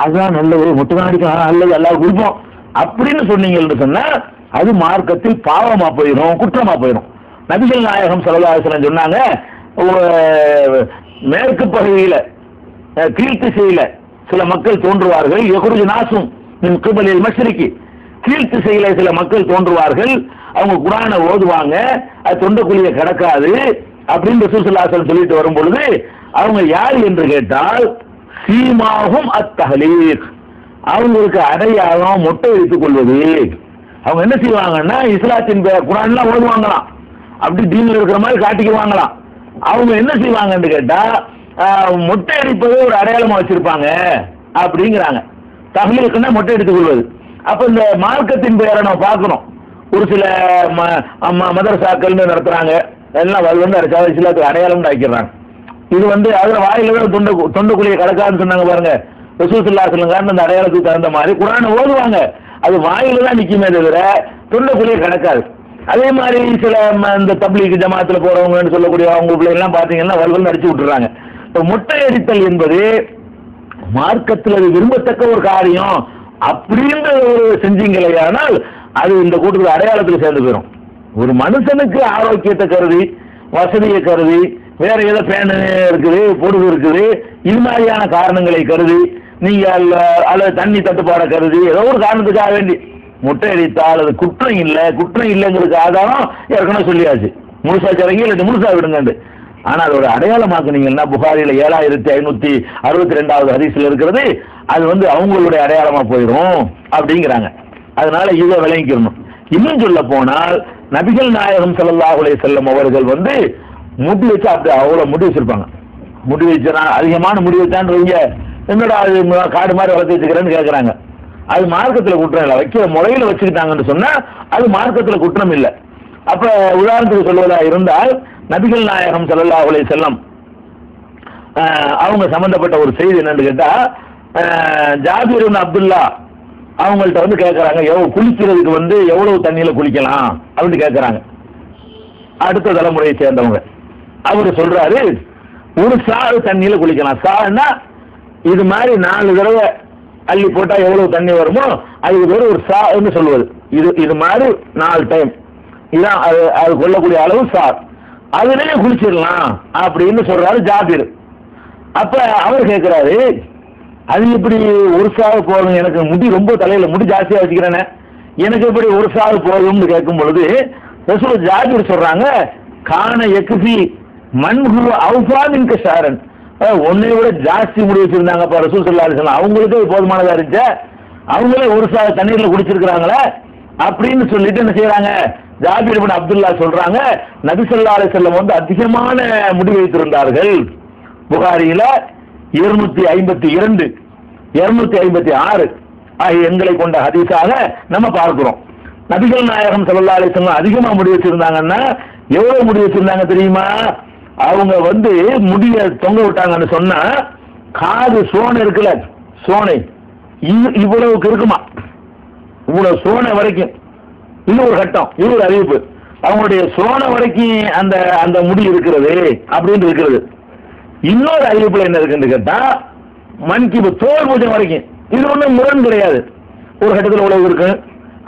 அதுதான் நல்லது, மொட்டை அடிக்கலாம் நல்லது எல்லாரும் கொடுப்போம் அப்படின்னு சொன்னீங்கன்னு சொன்னா அது மார்க்கத்தில் பாவமா போயிடும், குற்றமா போயிடும். நபிகள் நாயகம் ஸல்லல்லாஹு அலைஹி வஸல்லம் சொன்னாங்க, மேற்கு பகுதியில கீழ்த்திசையில சில மக்கள் தோன்றுவார்கள், யஹ்ருஜு நாசும் மின் கிபலில் மஷ்ரிகி, கீழ்த்திசையில சில மக்கள் தோன்றுவார்கள், அவங்க குர்ஆனை ஓதுவாங்க, அது தொண்டக்குழிய கடக்காது அப்படின்னு ரசூல் ஸல்லல்லாஹு அலைஹி வஸல்லம் சொல்லிட்டு வரும் பொழுது அவங்க யார் என்று கேட்டால் சீமாஹும் அத்தஹலீக், அவங்களுக்கு அடையாளம் மொட்டை எடுத்துக் கொள்வது. அவங்க என்ன செய்வாங்கன்னா இஸ்லாத்தின் குர்ஆன்லாம் ஓதுவாங்களாம், அப்படி தீன்ல இருக்கிற மாதிரி காட்டிக்குவாங்களாம். அவங்க என்ன செய்வாங்கன்னு கேட்டா மொட்டை அடிப்பது ஒரு அடையாளமா வச்சிருப்பாங்க அப்படிங்கிறாங்க. தஹ்லீக்னா மொட்டை எடுத்துக் கொள்வது. அப்ப இந்த மார்க்கத்தின் பெயரை நம்ம பார்க்கணும். ஒரு சில மதரசாக்கள் நடத்துறாங்க, எல்லாம் வந்து இஸ்லாத்துக்கு அடையாளம் ஆக்கிடுறாங்க. இது வந்து அதுல வாயில தொண்டக்குழியை கடக்காதுன்னு சொன்னாங்க பாருங்க, ரசூல் ஸல்லல்லாஹு அலைஹி வஸல்லம் அந்த அடையாளத்துக்கு தகுந்த மாதிரி குர்ஆனை ஓதுவாங்க, அது வாயில தான் நிக்குமே தவிர தொண்டக்குழியை கடக்காது. அதே மாதிரி சில இந்த தப்லீக் ஜமாத்துல போறவங்கன்னு சொல்லக்கூடிய அவங்க பிள்ளை எல்லாம் பாத்தீங்கன்னா வல்வல் அடிச்சு விட்டுறாங்க. மொட்டை அடித்தல் என்பது மார்க்கத்தில் அது விரும்பத்தக்க ஒரு காரியம் அப்படின்ற ஒரு செஞ்சீங்களே, ஆனால் அது இந்த கூட்டத்தில் அடையாளத்தில் சேர்ந்து போயிடும். ஒரு மனுஷனுக்கு ஆரோக்கியத்தை கருதி வசதியை கருதி வேற ஏதோ பேனு இருக்குது பொடுகு இருக்குது இது மாதிரியான காரணங்களை கருதி நீங்க அல்லது தண்ணி தட்டுப்பாடை கருதி ஏதோ ஒரு காரணத்துக்காக வேண்டி முட்டை அடித்தால் அது குற்றம் இல்லை. குற்றம் இல்லைங்கிறதுக்கு ஆதாரம் ஏற்கனவே சொல்லியாச்சு, முழுசா சிறங்கி இல்லாட்டி முழுசா விடுங்க. ஆனா அதோட அடையாளமாக்குனீங்கன்னா புகாரில 7562வது ஹதீஸ்ல இருக்கிறது, அது வந்து அவங்களுடைய அடையாளமா போயிடும் அப்படிங்கிறாங்க. அதனால இதை விளங்கிக்கணும். இன்னும் சொல்ல போனால் நபிகள் நாயகம் ஸல்லல்லாஹு அலைஹி வஸல்லம் அவர்கள் வந்து முடி வச்சா அப்படி அவ்வளவு முடி வச்சிருப்பாங்க. முடி வச்சா அதிகமான முடி வச்சான்றீங்க, என்னடா அது காடு மாதிரி வளர்த்து வச்சுக்கிறேன்னு கேட்கறாங்க. அது மார்க்கத்துல குற்றம் இல்லை. வைக்கிற முறையில வச்சுக்கிட்டாங்கன்னு சொன்னா அது மார்க்கத்துல குற்றம் இல்லை. அப்ப உதாரணத்துக்கு சொல்வதா இருந்தால் நபிகள் நாயகம் ஸல்லல்லாஹு அலைஹி வஸல்லம் அவங்க சம்பந்தப்பட்ட ஒரு செய்தி என்னன்னு கேட்டா, ஜாபீர் இப்னு அப்துல்லா அவங்கள்ட்ட வந்து கேட்கறாங்க, குளிக்கிறதுக்கு வந்து எவ்வளவு தண்ணியில குளிக்கலாம் அப்படின்னு கேட்கறாங்க. அடுத்த தலைமுறையை சேர்ந்தவங்க. அவரு சொல்றாரு, ஒரு சாறு தண்ணியில குளிக்கலாம். சான்னா இது மாதிரி 4 தடவை அள்ளி போட்டா எவ்வளவு தண்ணி வருமோ அதுக்கு பேர் ஒரு சான்னு சொல்லுவது. இது மாதிரி 4 டைம் இதான் அது கொள்ளக்கூடிய அளவு சார். அதுலயே குளிச்சிடலாம் அப்படின்னு சொல்றாரு ஜாபீர். அப்ப அவர் கேட்கிறாரு, அது இப்படி ஒரு சாவு போதும், எனக்கு முடி ரொம்ப தலையில முடி ஜாஸ்தியா வச்சுக்கிறேன்னு, எனக்கு இப்படி ஒரு சாவு போதும்னு கேட்கும் பொழுது ரசூல் ஜாபீர் சொல்றாங்க, கான எக்ஃபி மன்ஹு அவுஃபாமின்க ஷாரன், ஒன்னை விட ஜாஸ்தி முடி வச்சிருந்தாங்கப்பா ரசூல் ஸல்லல்லாஹு அலைஹி வஸல்லம், அவங்களுக்கே போதுமானதா இருந்துச்சு, அவங்களே ஒரு சாவு தண்ணீர்ல குடிச்சிருக்கிறாங்களே அப்படின்னு சொல்லிட்டு என்ன செய்யறாங்க, ஜாபீர் இப்னு அப்துல்லா சொல்றாங்க, நபி ஸல்லல்லாஹு அலைஹி வஸல்லம் வந்து அதிகமான முடி வைத்திருந்தார்கள். புகாரியில 252 256 ஆகிய எண்களை கொண்ட ஹதீஸாக நம்ம பார்க்கிறோம். நபிகள் நாயகம் ஸல்லல்லாஹு அலைஹி வஸல்லம் அதிகமா முடி வச்சிருந்தாங்கன்னா எவ்வளவு முடி வச்சிருந்தாங்க தெரியுமா? அவங்க வந்து முடிய தொங்க விட்டாங்கன்னு சொன்னா காது சோனை இருக்குல்ல, சோனை இவ்வளவுக்கு இருக்குமா, இவ்வளவு சோனை வரைக்கும். இது ஒரு கட்டம், இது ஒரு அறிவிப்பு. அவங்களுடைய சோனை வரைக்கும் அந்த அந்த முடி இருக்கிறது அப்படின்னு இருக்கிறது. இன்னொரு அறிவிப்புல என்ன இருக்குன்னு கேட்டா, மன்கிபு தோல் பூஜை வரைக்கும். இது ஒன்றும் முரண் கிடையாது. ஒரு கட்டத்தில் உழவு இருக்கு,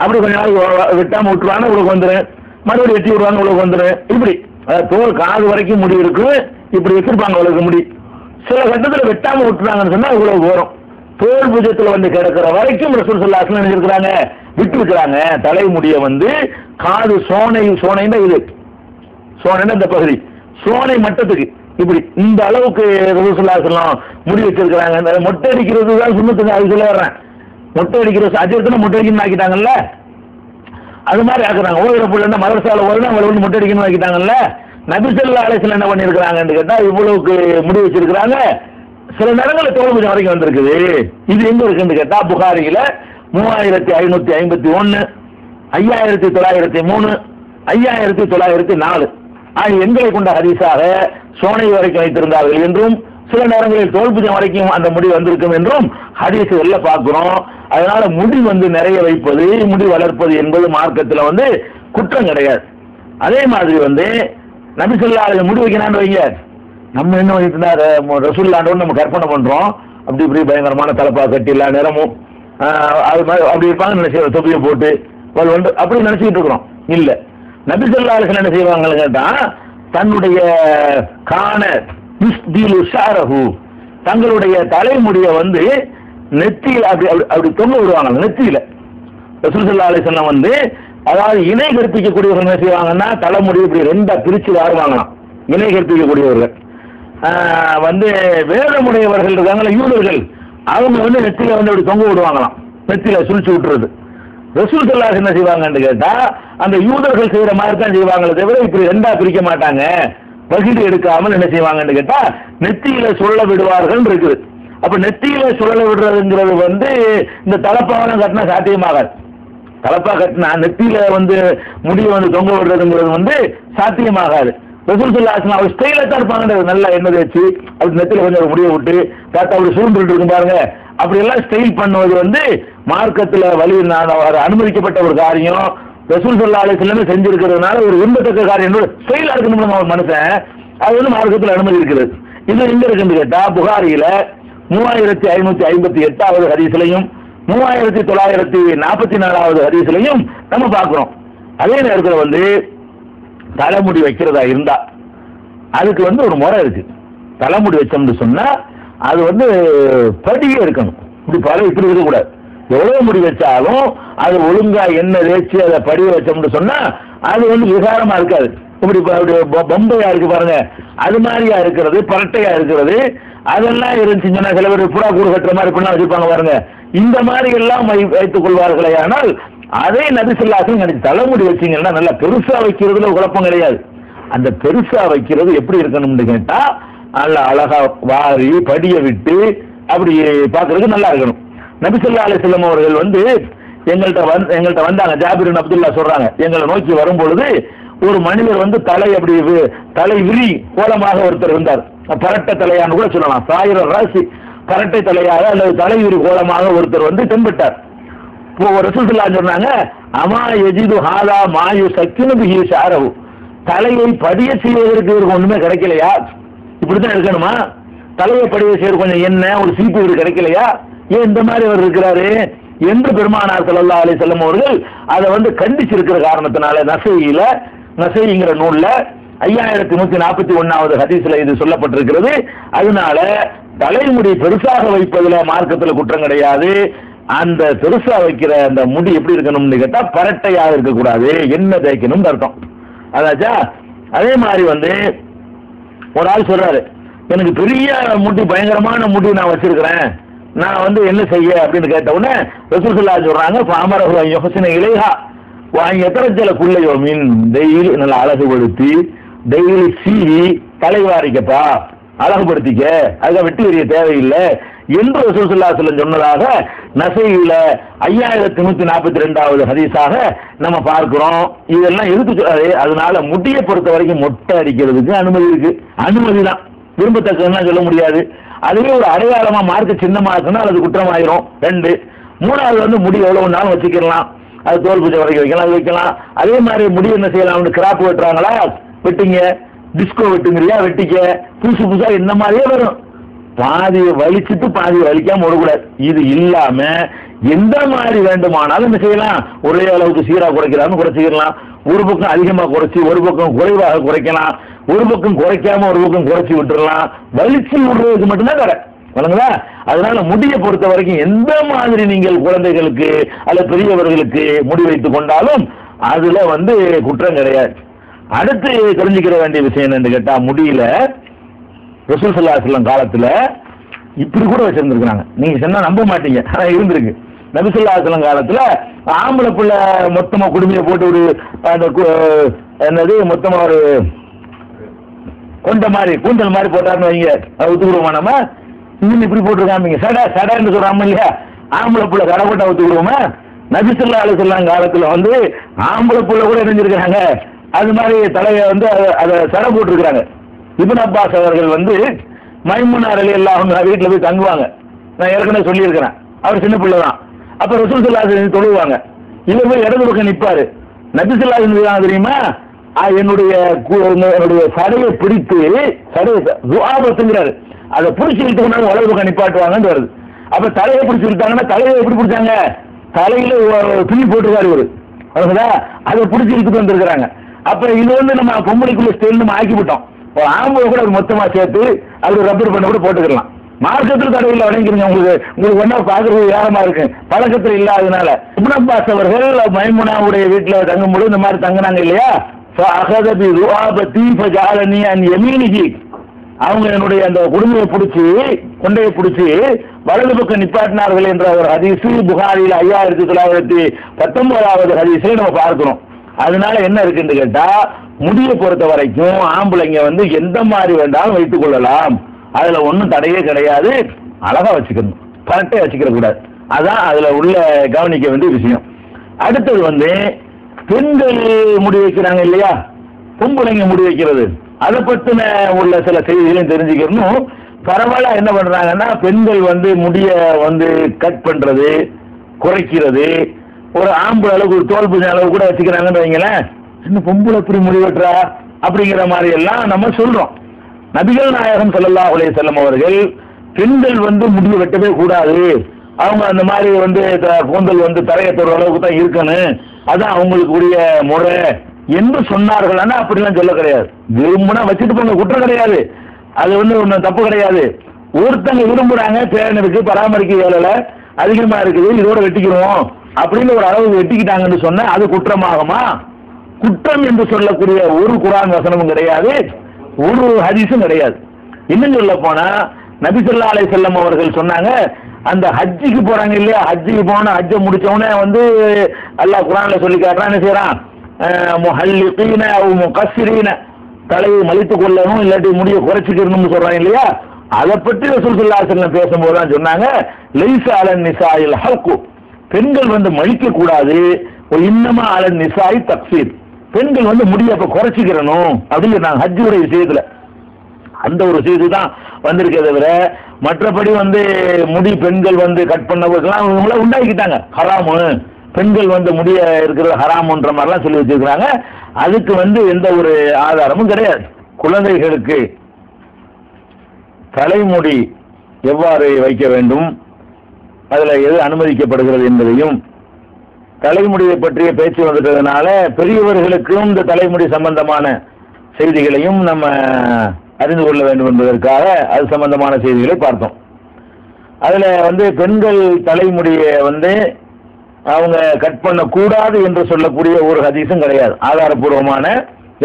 அப்படி கொஞ்ச நாள் வெட்டாம விட்டுருவாங்க, உழவு வந்துடும், மறுபடியும் வெட்டி விடுவாங்க, உழவு வந்துடும். இப்படி தோல் காது வரைக்கும் முடி இருக்கு, இப்படி வச்சிருப்பாங்க உலக முடி. சில கட்டத்தில் வெட்டாம விட்டுறாங்கன்னு சொன்னா இவ்வளவு வரும். தோல் பூஜ்யத்தில் வந்து கிடக்கிற வரைக்கும் ரசூல் ஸல்லல்லாஹு அலைஹி வஸல்லம் நினைச்சிருக்கிறாங்க, விட்டு இருக்கிறாங்க. தலைமுடிய வந்து காது சோனைன்னா இது சோனைன்னா இந்த பகுதி, சோனை மட்டத்துக்கு இப்படி இந்த அளவுக்கு ரசூல் ஸல்லல்லாஹு அலைஹி வஸல்லம் முடி வச்சிருக்கிறாங்க. மொட்டை அடிக்கிறது தான் சுண்ணத்துங்க, அது சொல்ல வர்றேன். மொட்டை அடிக்கிறது அஜரத்துல மொட்டை அடிக்கணும்னு ஆக்கிட்டாங்கல்ல, அது மாதிரி ஆக்குறாங்க. ஓதுற பிள்ளை மதரசால ஓதுனா அவங்களை வந்து மொட்டை அடிக்கணும்னு ஆக்கிட்டாங்கல்ல. நபி ஸல்லல்லாஹு அலைஹி வஸல்லம் என்ன பண்ணிருக்கிறாங்கன்னு கேட்டா, இவ்வளவுக்கு முடி வச்சிருக்கிறாங்க. சில நேரங்களில் தோல் பூஜை வரைக்கும் வந்திருக்குது. இது எங்க இருக்குன்னு கேட்டா, புகாரியில 3551 5903 5904 ஆகிய எண்களை கொண்ட ஹதீஸாக சோனை வரைக்கும் வைத்திருந்தார்கள் என்றும், சில நேரங்களில் தோல் பூஜை வரைக்கும் அந்த முடி வந்திருக்கும் என்றும் ஹதீஸுகள்ல பார்க்கிறோம். அதனால முடி வந்து நிறைய வைப்பது, முடி வளர்ப்பது என்பது மார்க்கத்தில் வந்து குற்றம் கிடையாது. அதே மாதிரி வந்து நபி ஸல்லல்லாஹு அலைஹி வஸல்லம் முடி வைக்கிறான்னு வைங்க, நம்ம என்ன பண்ணிட்டு ரசூலுல்லாஹ்னு நம்ம கற்பனை பண்றோம், அப்படி இப்படி பயங்கரமான தலைப்பா கட்டி எல்லா நேரமும் அது மாதிரி அப்படி இருப்பாங்க, நினைச்ச தொப்பியை போட்டு வந்து அப்படி நினைச்சுக்கிட்டு இருக்கிறோம். இல்ல, நபி ஸல்லல்லாஹு அலைஹி வஸல்லம் என்ன செய்வாங்கன்னு கேட்டா, தன்னுடைய கான யுஸ்திலு ஷஅரஹு, தங்களுடைய தலைமுடிய வந்து நெத்தியில அப்படி அப்படி தொங்க விடுவாங்க. நெத்தியில ரசூல் ஸல்லல்லாஹு அலைஹி வஸல்லம் வந்து, அதாவது இணை கற்பிக்கக்கூடியவர்கள் என்ன செய்வாங்கன்னா, தலைமுடி இப்படி 2ஆ பிரிச்சு வாருவாங்களாம். இணை கற்பிக்கக்கூடியவர்கள் வந்து வேதமுடையவர்கள் இருக்காங்களா யூதர்கள், அவங்க வந்து நெத்தியில வந்து அப்படி தொங்க விடுவாங்களாம், நெத்தியில சுழிச்சு விட்டுறது. ரசூல் ஸல்லல்லாஹு அலைஹி வஸல்லம் என்ன செய்வாங்கன்னு கேட்டா, அந்த யூதர்கள் செய்யற மாதிரி தான் செய்வாங்களே தவிர இப்படி 2ஆ பிரிக்க மாட்டாங்க. பகிர்ந்து எடுக்காமல் என்ன செய்வாங்கன்னு கேட்டா, நெத்தியில சுழல விடுவார்கள் இருக்குது. அப்ப நெத்தியில சுழல விடுறதுங்கிறது வந்து இந்த தலப்பாவெல்லாம் கட்டினா சாத்தியமாகாது. தலப்பா கட்டினா நெத்தியில வந்து முடிய வந்து தொங்க விடுறதுங்கிறது வந்து சாத்தியமாகாது. ரசூல் ஸல்லல்லாஹு அலைஹி வஸல்லம் அவர் ஸ்டைல தான் இருப்பாங்க, நல்லா எண்ணெய் தேய்ச்சி அப்படி நெத்தியில கொஞ்சம் முடிய விட்டு தாத்தா அப்படி சூழ்ந்துட்டு இருக்கும் பாருங்க, அப்படி எல்லாம் ஸ்டைல் பண்ணுவது வந்து மார்க்கத்துல வழி அனுமதிக்கப்பட்ட ஒரு காரியம். ரசூல் ஸல்லல்லாஹு அலைஹி வஸல்லம் செஞ்சிருக்கிறதுனால ஒரு விரும்பத்தக்க காரியம், ஸ்டைலா இருக்கணும் ஒரு மனுஷன், அது வந்து மார்க்கத்தில் அனுமதி இருக்கிறது. இது எங்க இருக்குன்னு கேட்டா, புகாரியில 3558வது ஹதீஸ்லையும் 3944வது ஹதீஸ்லையும் நம்ம பார்க்கிறோம். அதே நேரத்தில் வந்து தலைமுடி வைக்கிறதா இருந்தா அதுக்கு வந்து ஒரு முறை இருக்கு. தலைமுடி வச்சோம்னு சொன்னா அது வந்து படியே இருக்கணும், இப்படி இருக்கக்கூடாது. எவ்வளவு முடி வச்சாலும் அது ஒழுங்கா எண்ணெய் தேய்ச்சி அதை படிய வச்சோம்னு சொன்னா அது வந்து விகாரமா இருக்காது. இப்படி பொம்பையா இருக்கு பாருங்க, அது மாதிரியா இருக்கிறது, பரட்டையா இருக்கிறது, அதெல்லாம் இருந்துச்சுன்னா சில பேர் புறா கூடு கட்டுற மாதிரி இப்படிலாம் வச்சிருப்பாங்க பாருங்க, இந்த மாதிரி எல்லாம் வைத்துக் கொள்வார்களே. ஆனால் அதே நபி ஸல்லல்லாஹு அலைஹி வஸல்லம் தலைமுடி வச்சீங்கன்னா நல்லா பெருசா வைக்கிறதுல குழப்பம் கிடையாது. அந்த பெருசா வைக்கிறது எப்படி இருக்கணும்னு கேட்டா, நல்லா அழகா வாரி படிய விட்டு அப்படி பார்க்கறதுக்கு நல்லா இருக்கணும். நபி ஸல்லல்லாஹு அலைஹி வஸல்லம் அவர்கள் வந்து எங்கள்கிட்ட வந்தாங்க. ஜாபீர் இப்னு அப்துல்லா சொல்றாங்க, எங்களை நோக்கி வரும்பொழுது ஒரு மனிதர் வந்து தலை விரி கோலமாக ஒருத்தர் இருந்தார். பரட்டை தலையான்னு கூட சொல்லலாம், சாயிர ராசி பரட்டை தலையாக அல்லது தலைவிரி கோலமாக ஒருத்தர் வந்து தென்பட்டார். ரசூல் ஸல்லல்லாஹு அலைஹி வஸல்லம் சொன்னாங்க, அமா யஜிது ஹாலா மாயு சக்கினு பிஹி ஷஅரஹு, தலையை படிய செய்வதற்கு இவருக்கு ஒண்ணுமே கிடைக்கலையா? இப்படித்தான் இருக்கணுமா? தலையை படிய செய்ய கொஞ்சம் எண்ணெய் ஒரு சீப்பு இவருக்கு கிடைக்கலையா? ஏன் இந்த மாதிரி அவர் இருக்கிறாரு என்று பெருமானார் ஸல்லல்லாஹு அலைஹி வஸல்லம் அவர்கள் அதை கண்டிச்சிருக்கிற காரணத்தினால நசைங்கிற நூல்ல 5141வது ஹதீஸ்ல இது சொல்லப்பட்டிருக்கிறது. அதனால தலைமுடி பெருசாக வைப்பதுல மார்க்கத்துல குற்றம் கிடையாது. அந்த பெருசா வைக்கிற அந்த முடி எப்படி இருக்கணும்னு கேட்டா பரட்டையாக இருக்கக்கூடாது, எண்ணெய் தேய்க்கணும் அர்த்தம். அதாச்சா. அதே மாதிரி ஒரு ஆள் சொல்றாரு, எனக்கு பெரிய முடி பயங்கரமான முடி நான் வச்சிருக்கிறேன், நான் என்ன செய்ய அப்படின்னு கேட்ட உடனே ரசூல் ஸல்லல்லாஹு சொல்றாங்க, பாமரஹு யுஹ்சின இலைஹா வ யதரஜல யௌமின், டெய்லி நல்ல அழகுபடுத்தி டெய்லி சீவி தலைவாரிக்கப்பா, அழகுபடுத்திக்க, அதுக்காக வெட்டி எறிய தேவையில்லை என்று ரசூல் ஸல்லல்லாஹு அலைஹி வஸல்லம் சொன்னதாக நசையில 5142வது ஹதீஸாக நம்ம பார்க்கிறோம். இதெல்லாம் இருக்கு. அதனால முடியை பொறுத்த வரைக்கும் மொட்டை அடிக்கிறதுக்கு அனுமதி இருக்கு. அனுமதி தான், விரும்பத்தக்கதுன்னா சொல்ல முடியாது. அதுவே ஒரு அடையாளமா மார்க்க சின்னமா இருக்குன்னா அது குற்றமாயிரும். 2 3வது முடி எவ்வளவு நாளும் வச்சுக்கலாம், அது தோல் பூஜை வரைக்கும் வைக்கலாம், அது வைக்கலாம். அதே மாதிரி முடி என்ன செய்யலாம், கிராப் வெட்டுறாங்களா வெட்டிங்க, டிஸ்கோ வெட்டுங்கிறியா வெட்டிக்க, புதுசா இந்த மாதிரியே வரும். பாதியை வலிச்சுட்டு பாதியை வலிக்காம விடக்கூடாது. இது இல்லாம எந்த மாதிரி வேண்டுமானாலும் என்ன செய்யலாம், ஒரே அளவுக்கு சீரா குறைக்கிறான்னு குறைச்சிக்கலாம், ஒரு பக்கம் அதிகமா குறைச்சி ஒரு பக்கம் குறைவாக குறைக்கலாம், ஒரு பக்கம் குறைக்காம ஒரு பக்கம் குறைச்சி விட்டுறலாம். வலிச்சு விடுறதுக்கு மட்டும்தான் கடை வழங்குதா. அதனால முடியை பொறுத்த வரைக்கும் எந்த மாதிரி நீங்கள் குழந்தைகளுக்கு அல்ல பெரியவர்களுக்கு முடி வைத்துக் கொண்டாலும் அதுல குற்றம் கிடையாது. அடுத்து தெரிஞ்சுக்கிற வேண்டிய விஷயம் என்னன்னு கேட்டா, முடியல ரசூல் ஸல்லல்லாஹு அலைஹி வஸல்லம் காலத்துல இப்படி கூட வச்சிருந்திருக்காங்க. நீங்க சொன்னா நம்ப மாட்டீங்க, ஆனா இருந்திருக்கு. நபி ஸல்லல்லாஹு அலைஹி வஸல்லம் காலத்துல ஆம்பளை பிள்ளை மொத்தமா குடுமையை போட்டு ஒரு என்னது மொத்தமா ஒரு கொண்ட மாதிரி கூந்தல் மாதிரி போட்டாருன்னு வைங்க, ஒத்துக்குருவோமா? நம்ம இன்னும் இப்படி போட்டுருக்காமீங்க, சடன்னு சொல்றாம இல்லையா, ஆம்பளை பிள்ளை கடை போட்டா ஒத்துக்குருவோமா? நபி ஸல்லல்லாஹு அலைஹி வஸல்லம் காலத்துல ஆம்பளை பிள்ளை கூட இணைஞ்சிருக்கிறாங்க, அது மாதிரி தலையை அதை சடை போட்டுருக்காங்க. இப்னு அப்பாஸ் அவர்கள் மைமுனா ரலியல்லாஹு அன்ஹா வீட்டுல போய் தங்குவாங்க. நான் ஏற்கனவே சொல்லியிருக்கிறேன், அவர் சின்ன பிள்ளை தான். அப்ப ரசூல் ஸல்லல்லாஹு அலைஹி வஸல்லம் தொழுவாங்க, இவர் போய் இடது பக்கம் நிற்பாரு. நபி ஸல்லல்லாஹு அலைஹி வஸல்லம் தெரியுமா, என்னுடைய சடையை பிடித்து துஆபத்துங்கிறாரு, அதை பிடிச்சி இழுத்து கொண்டாந்து வலது பக்கம் நிப்பாட்டுவாங்கன்னு வருது. அப்ப தலையை பிடிச்சி இழுத்தாங்கன்னா தலையை எப்படி பிடிச்சாங்க, தலையில துணி போட்டுருக்காரு இவரு, அதை பிடிச்சி இழுத்துட்டு வந்திருக்கிறாங்க. அப்ப இது நம்ம பொம்பளைக்குள்ள ஸ்டைல் நம்ம ஆக்கிவிட்டோம். ஒரு ஆம்பளை கூட மொத்தமா சேர்த்து அது ரப்பர் பண்ண கூட போட்டுக்கலாம். மார்க்கத்தில் தடவையில் வழங்கிருங்க. உங்களுக்கு ஒன்னா பாக்குறது ஏறமா இருக்கு, பழக்கத்தில் இல்லாததுனால. இப்னு அப்பாஸ் அவர்கள் மைமுனாவுடைய வீட்டுல தங்கும்போது இந்த மாதிரி தங்கினாங்க இல்லையா, அவங்க என்னுடைய அந்த குடுமையை பிடிச்சி கொண்டையை பிடிச்சி வலது பக்கம் நிப்பாட்டினார்கள் என்ற ஒரு ஹதீஸ் புகாரில் 5919வது ஹதீஸை நம்ம பார்க்கிறோம். அதனால என்ன இருக்குன்னு கேட்டா, முடியை பொறுத்த வரைக்கும் ஆம்பளைங்க எந்த மாதிரி வேண்டாலும் வைத்துக் கொள்ளலாம், அதுல ஒன்றும் தடையே கிடையாது. அழகா வச்சுக்கணும், கரெக்டா வச்சுக்கிற கூடாது. அதான் அதுல உள்ள கவனிக்க வேண்டிய விஷயம். அடுத்தது பெண்கள் முடி வைக்கிறாங்க இல்லையா, பொம்பளைங்க முடி வைக்கிறது, அதை பத்தின உள்ள சில செய்திகளையும் தெரிஞ்சுக்கணும். பரவாயில்ல என்ன பண்றாங்கன்னா, பெண்கள் முடிய கட் பண்றது, குறைக்கிறது, ஒரு ஆம்பளை அளவுக்கு ஒரு தோல் பூஜை அளவு கூட வச்சுக்கிறாங்கன்னு வைங்களேன். இன்னும் பொம்பளை எப்படி முடி வெட்டுறா அப்படிங்கிற மாதிரி எல்லாம் நம்ம சொல்றோம். நபிகள் நாயகம் ஸல்லல்லாஹு அலைஹி வஸல்லம் அவர்கள் பெண்கள் முடிய வெட்டவே கூடாது, அவங்க அந்த மாதிரி கூந்தல் தரையத்தோட அளவுக்கு தான் இருக்கணும், அதான் அவங்களுக்கு உரிய முறை என்று சொன்னார்கள். ஆனா அப்படிலாம் சொல்ல கிடையாது. விரும்புனா வச்சுட்டு போங்க, குற்றம் கிடையாது, அது ஒன்றும் தப்பு கிடையாது. ஒருத்தங்க விரும்புறாங்க, பேரனுக்கு பராமரிக்க வேலை அதிகமா இருக்குது, இதோட வெட்டிக்கிறோம் அப்படின்னு ஒரு அளவு வெட்டிக்கிட்டாங்கன்னு சொன்ன அது குற்றமாகுமா? குற்றம் என்று சொல்லக்கூடிய ஒரு குர்ஆன் வசனமும் கிடையாது, ஒரு ஹதீஸும் கிடையாது. இன்னும் சொல்ல போனா நபி ஸல்லல்லாஹு அலைஹி வஸல்லம் அவர்கள் சொன்னாங்க, அந்த ஹஜ்ஜுக்கு போறாங்க இல்லையா, ஹஜ்ஜுக்கு போனா ஹஜ்ஜை முடிச்சவனே அல்லாஹ் குர்ஆன்ல சொல்லி காட்டுறான், என்ன செய்யறான், முஹல்லிகீன அவ் முகஸ்ஸிரீன, தலையை மலித்துக் கொள்ளணும் இல்லாட்டி முடியை குறைச்சிக்கணும்னு சொல்றாங்க இல்லையா. அதை பற்றி ரசூல் ஸல்லல்லாஹு அலைஹி வஸல்லம் பேசும்போது தான் சொன்னாங்க, லைஸ அலன் நிசாயில் ஹல்கு, பெண்கள் மலிக்க கூடாது, இன்னமா அலன் நிசாய் தக்சீர், பெண்கள் முடிய அப்ப குறைச்சிக்கிறணும் அப்படின்னு ஹஜ்ஜுடைய விஷயத்துல அந்த ஒரு செய்தி தான் வந்திருக்கே தவிர, மற்றபடி முடி பெண்கள் கட் பண்ணவர்கள்லாம் உண்டாக்கிட்டாங்க ஹராமு, பெண்கள் முடிய இருக்கிறது ஹராமுன்ற மாதிரிலாம் சொல்லி வச்சிருக்கிறாங்க. அதுக்கு எந்த ஒரு ஆதாரமும் கிடையாது. குழந்தைகளுக்கு தலைமுடி எவ்வாறு வைக்க வேண்டும், அதுல எது அனுமதிக்கப்படுகிறது என்பதையும், தலைமுடியை பற்றிய பேச்சு வந்துட்டதுனால பெரியவர்களுக்கும் இந்த தலைமுடி சம்பந்தமான செய்திகளையும் நம்ம அறிந்து கொள்ள வேண்டும் என்பதற்காக அது சம்பந்தமான செய்திகளை பார்த்தோம். அதுல பெண்கள் தலைமுடியை அவங்க கட் பண்ண கூடாது என்று சொல்லக்கூடிய ஒரு ஹதீஸும் கிடையாது. ஆதாரபூர்வமான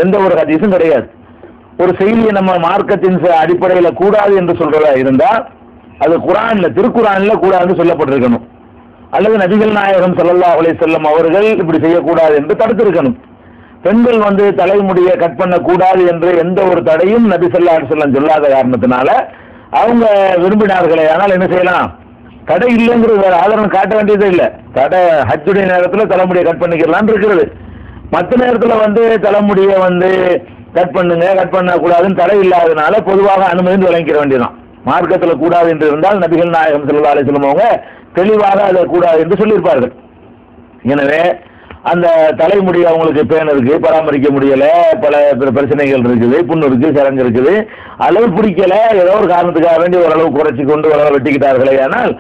எந்த ஒரு ஹதீஸும் கிடையாது. ஒரு செய்தியை நம்ம மார்க்கத்தின் அடிப்படையில் கூடாது என்று சொல்றதா இருந்தா அது குர்ஆன்ல, திருக்குர்ஆன்ல கூடாதுன்னு சொல்லப்பட்டிருக்கணும், அல்லது நபிகள் நாயகம் ஸல்லல்லாஹு அலைஹி வஸல்லம் அவர்கள் இப்படி செய்யக்கூடாது என்று தடுத்திருக்கணும். பெண்கள் தலைமுடியை கட் பண்ண கூடாது என்று எந்த ஒரு தடையும் நபி ஸல்லல்லாஹு அலைஹி வஸல்லம் சொல்லாத காரணத்தினால அவங்க விரும்பினார்களே. ஆனால் என்ன செய்யலாம், தடை இல்லைங்கிறது வேற ஆதாரம் காட்ட வேண்டியதே இல்லை. தடை ஹஜ்ஜுடைய நேரத்தில் தலைமுடியை கட் பண்ணிக்கலாம்னு இருக்கிறது. மற்ற நேரத்தில் தலைமுடியை கட் பண்ணுங்க, கட் பண்ண கூடாதுன்னு தடை இல்லாதனால பொதுவாக அனுமதி வழங்கிக்க வேண்டியதான். மார்க்கத்தில் கூடாது என்று இருந்தால் நபிகள் நாயகம் ஸல்லல்லாஹு அலைஹி வஸல்லம் அவங்க தெளிவாக அதை கூடாது என்று சொல்லியிருப்பார்கள். எனவே அந்த தலைமுடி அவங்களுக்கு பேன் இருக்கு, பராமரிக்க முடியல, பல பிரச்சனைகள் இருக்குது, புண்ணு இருக்கு, சரங்கு இருக்குது, அளவு பிடிக்கல, ஏதோ ஒரு காரணத்துக்காக வேண்டி ஓரளவு குறைச்சி கொண்டு ஓரளவு வெட்டிக்கிட்டார்களே. ஆனால்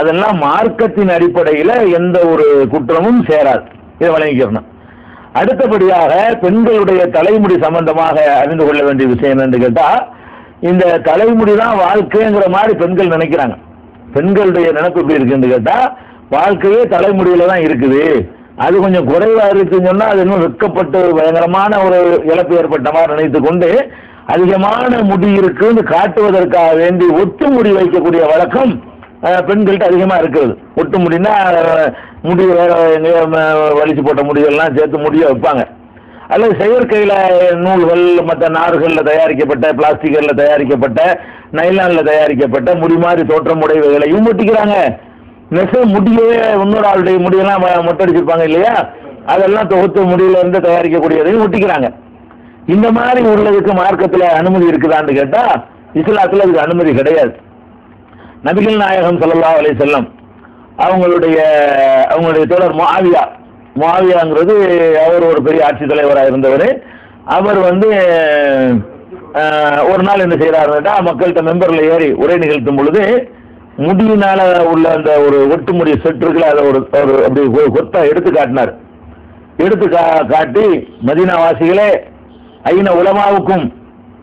அதெல்லாம் மார்க்கத்தின் அடிப்படையில் எந்த ஒரு குற்றமும் சேராது. இதை வழங்கிக்கிறோம். அடுத்தபடியாக பெண்களுடைய தலைமுடி சம்பந்தமாக அறிந்து கொள்ள வேண்டிய விஷயம் என்னன்னு கேட்டா, இந்த தலைமுடி தான் வாழ்க்கைங்கிற மாதிரி பெண்கள் நினைக்கிறாங்க. பெண்களுடைய நினைப்பு எப்படி இருக்குன்னு கேட்டா, வாழ்க்கையே தலைமுடியில தான் இருக்குது, அது கொஞ்சம் குறைவா இருக்குன்னு சொன்னா அது இன்னும் வெட்கப்பட்டு பயங்கரமான ஒரு இழப்பு ஏற்பட்ட மாதிரி நினைத்து கொண்டு அதிகமான முடி இருக்குன்னு காட்டுவதற்காக வேண்டி ஒட்டு முடி வைக்கக்கூடிய வழக்கம் பெண்கள்கிட்ட அதிகமா இருக்கிறது. ஒட்டு முடினா முடி வேற எங்கேயோ வலிச்சு போட்ட முடியெல்லாம் சேர்த்து முடிய வைப்பாங்க. அல்லது செயற்கையில நூல்கள், மற்ற நார்களில் தயாரிக்கப்பட்ட, பிளாஸ்டிக்கில் தயாரிக்கப்பட்ட, நைலானில் தயாரிக்கப்பட்ட முடி மாதிரி தோற்றம் உடைவுகளையும் ஒட்டிக்கிறாங்க. நெச முடியே இன்னொரு ஆளுடைய முடியெல்லாம் மொட்டடிச்சிருப்பாங்க இல்லையா, அதெல்லாம் தொகுத்து முடியில இருந்து தயாரிக்கக்கூடியதையும் ஒட்டிக்கிறாங்க. இந்த மாதிரி உள்ளதுக்கு மார்க்கத்தில் அனுமதி இருக்குதான்னு கேட்டா இஸ்லாத்தில் அதுக்கு அனுமதி கிடையாது. நபிகள் நாயகம் ஸல்லல்லாஹு அலைஹி வஸல்லம் அவங்களுடைய தோழர் முஆவியாங்கிறது அவர் ஒரு பெரிய ஆட்சி தலைவராக இருந்தவர். அவர் ஒரு நாள் என்ன செய்யறாருன்னா, மக்கள்கிட்ட மெம்பர்ல ஏறி உரை நிகழ்த்தும் பொழுது முடியினால உள்ள அந்த ஒரு ஒட்டு முடி செட் இருக்குல்ல, அதை ஒரு அப்படி கொத்தா எடுத்து காட்டினார். எடுத்து காட்டி, மதீனா வாசிகளே, ஐன உலமாவுக்கும்,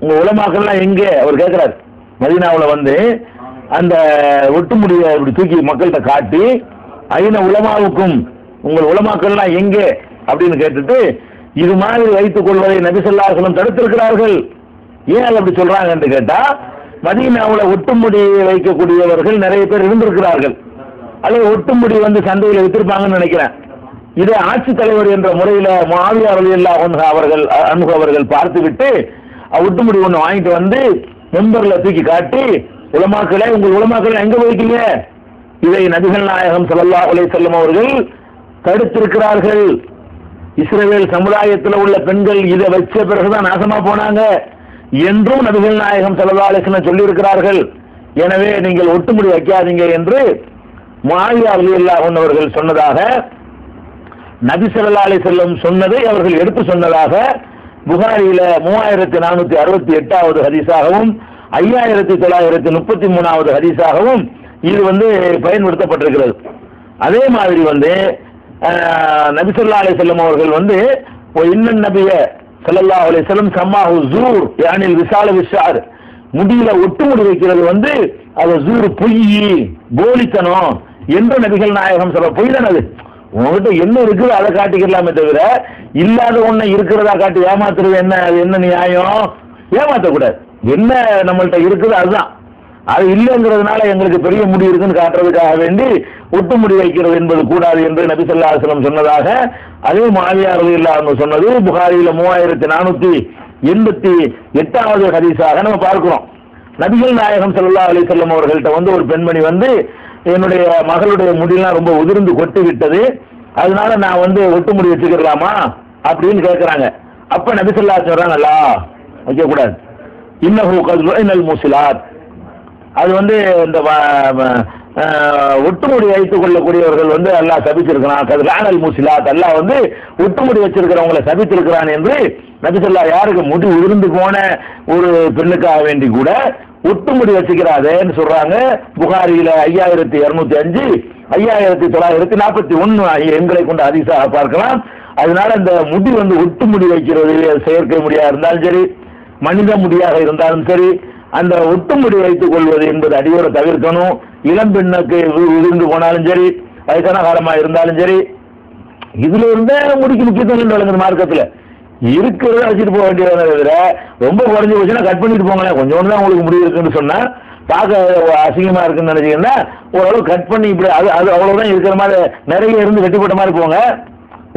உங்க உலமாக்கள்லாம் எங்கே அவர் கேட்கிறார். மதீனாவில் அந்த ஒட்டு முடியை அப்படி தூக்கி மக்கள்கிட்ட காட்டி, ஐன உலமாவுக்கும், உங்கள் உலமாக்கள்லாம் எங்கே அப்படின்னு கேட்டுட்டு, இது மாதிரி வைத்துக் கொள்வதை நபி ஸல்லல்லாஹு அலைஹி வஸல்லம் தடுத்திருக்கிறார்கள். ஏன் அது அப்படி சொல்றாங்க என்று கேட்டா, மதீனாவுல ஒட்டுமுடி வைக்கக்கூடியவர்கள் நிறைய பேர் இருந்திருக்கிறார்கள். அல்லது ஒட்டுமுடி சந்தையில் வித்திருப்பாங்கன்னு நினைக்கிறேன். இதை ஆட்சி தலைவர் என்ற முறையில முஆவியா ரலியல்லாஹு அன்ஹு அவர்கள் பார்த்துவிட்டு ஒட்டுமுடி ஒன்று வாங்கிட்டு மெம்பர்ல தூக்கி காட்டி, உலமாக்களே, உங்கள் உலமாக்களை எங்க வைக்கீங்க, இதை நபிகள் நாயகம் ஸல்லல்லாஹு அலைஹி வஸல்லம் அவர்கள் தடுத்திருக்கிறார்கள். இஸ்ரவேல் சமுதாயத்தில் உள்ள பெண்கள் இதை வச்ச பிறகுதான் நாசமா போனாங்க என்றும் நபிகள் நாயகம் ஸல்லல்லாஹு அலைஹி வஸல்லம் சொல்லி இருக்கிறார்கள். எனவே நீங்கள் ஒட்டுமுடி வைக்காதீங்க என்று முஆவியா ரலியல்லாஹு அன்ஹு அவர்கள் சொன்னதாக, நபி ஸல்லல்லாஹு அலைஹி வஸல்லம் சொன்னதை அவர்கள் எடுத்து சொன்னதாக புகாரியில 3468வது ஹதீஸாகவும் 5933வது ஹதீஸாகவும் இது பயன்படுத்தப்பட்டிருக்கிறது. அதே மாதிரி நபி ஸல்லல்லாஹு அலைஹி வஸல்லம் அவர்கள் இன்னன் நபிய ஸல்லல்லாஹு அலைஹி வஸல்லம் சம்மாஹு ஜூர் யானில் விசால விசார், முடியில ஒட்டுமுடி வைக்கிறது அது ஜூர், பொய், போலித்தனம் என்று நபிகள் நாயகம் சொல்ல. பொய் தானே அது, உங்ககிட்ட என்ன இருக்குது அதை காட்டிக்கலாமே தவிர இல்லாத ஒண்ணு இருக்கிறதா காட்டி ஏமாத்துறது என்ன நியாயம்? ஏமாத்தக்கூடாது. என்ன நம்மள்ட்ட இருக்குது அதுதான், அது இல்லைங்கிறதுனால எங்களுக்கு பெரிய முடி இருக்குன்னு காட்டுறதுக்காக வேண்டி ஒட்டுமுடி வைக்கிறது என்பது கூடாது என்று நபி ஸல்லல்லாஹு அலைஹி வஸல்லம் சொன்னதாக அதே முஆவியா ரலியல்லாஹு அன்ஹு சொன்னது புகாரியில 3488வது ஹதீஸாக நம்ம பார்க்கிறோம். நபிகள் நாயகம் ஸல்லல்லாஹு அலைஹி வஸல்லம் அவர்கள்ட்ட ஒரு பெண்மணி என்னுடைய மகளுடைய முடியெல்லாம் ரொம்ப உதிர்ந்து கொட்டி விட்டது, அதனால நான் ஒட்டுமுடி வச்சுக்கலாமா அப்படின்னு கேட்கிறாங்க. அப்ப நபி ஸல்லல்லாஹு அலைஹி வஸல்லம் சொல்றாங்க, வைக்க கூடாது, இன்னஹு கத் லுஇனல் முஸிலாத், அது இந்த ஒட்டுமுடி வைத்துக் கொள்ளக்கூடியவர்கள் வந்து அல்லாஹ் சபிச்சிருக்கிறான். கதுலானல் முஸ்லிமாத், அல்லாஹ் வந்து ஒட்டுமுடி வச்சிருக்கிறவங்களை சபித்திருக்கிறான் என்று நபி ஸல்லல்லாஹு யாருக்கு முடி உதிர்ந்து போன ஒரு பெண்ணுக்காக வேண்டி கூட ஒட்டுமுடி வச்சுக்கிறாதேன்னு சொல்றாங்க. புகாரியில 5205 5941 ஆகிய எண்களை கொண்ட ஹதீஸாக பார்க்கலாம். அதனால இந்த முடி வந்து ஒட்டுமுடி வைக்கிறது செயற்கை முடியாக இருந்தாலும் சரி, மனித முடியாக இருந்தாலும் சரி, அந்த ஒட்டுமுடி வைத்துக் கொள்வது என்பது அடியோட தவிர்க்கணும். இளம்பெண்ணுக்கு உதிர்ந்து போனாலும் சரி, வயசான காலமா இருந்தாலும் சரி, இதுல இருந்தே முடிக்கு முக்கியத்துவம் வழங்குது மார்க்கத்துல. இருக்கிறத வச்சுட்டு போக வேண்டியதை தவிர ரொம்ப குறைஞ்சி போச்சுன்னா கட் பண்ணிட்டு போங்களேன். கொஞ்சோண்டு தான் உங்களுக்கு முடி இருக்குன்னு சொன்னா பார்க்க அசிங்கமா இருக்குன்னு நினைச்சீங்கன்னா ஓரளவு கட் பண்ணி இப்படி அது அவ்வளவுதான் இருக்கிற மாதிரி நிறைய இருந்து வெட்டிப்பட்ட மாதிரி போங்க.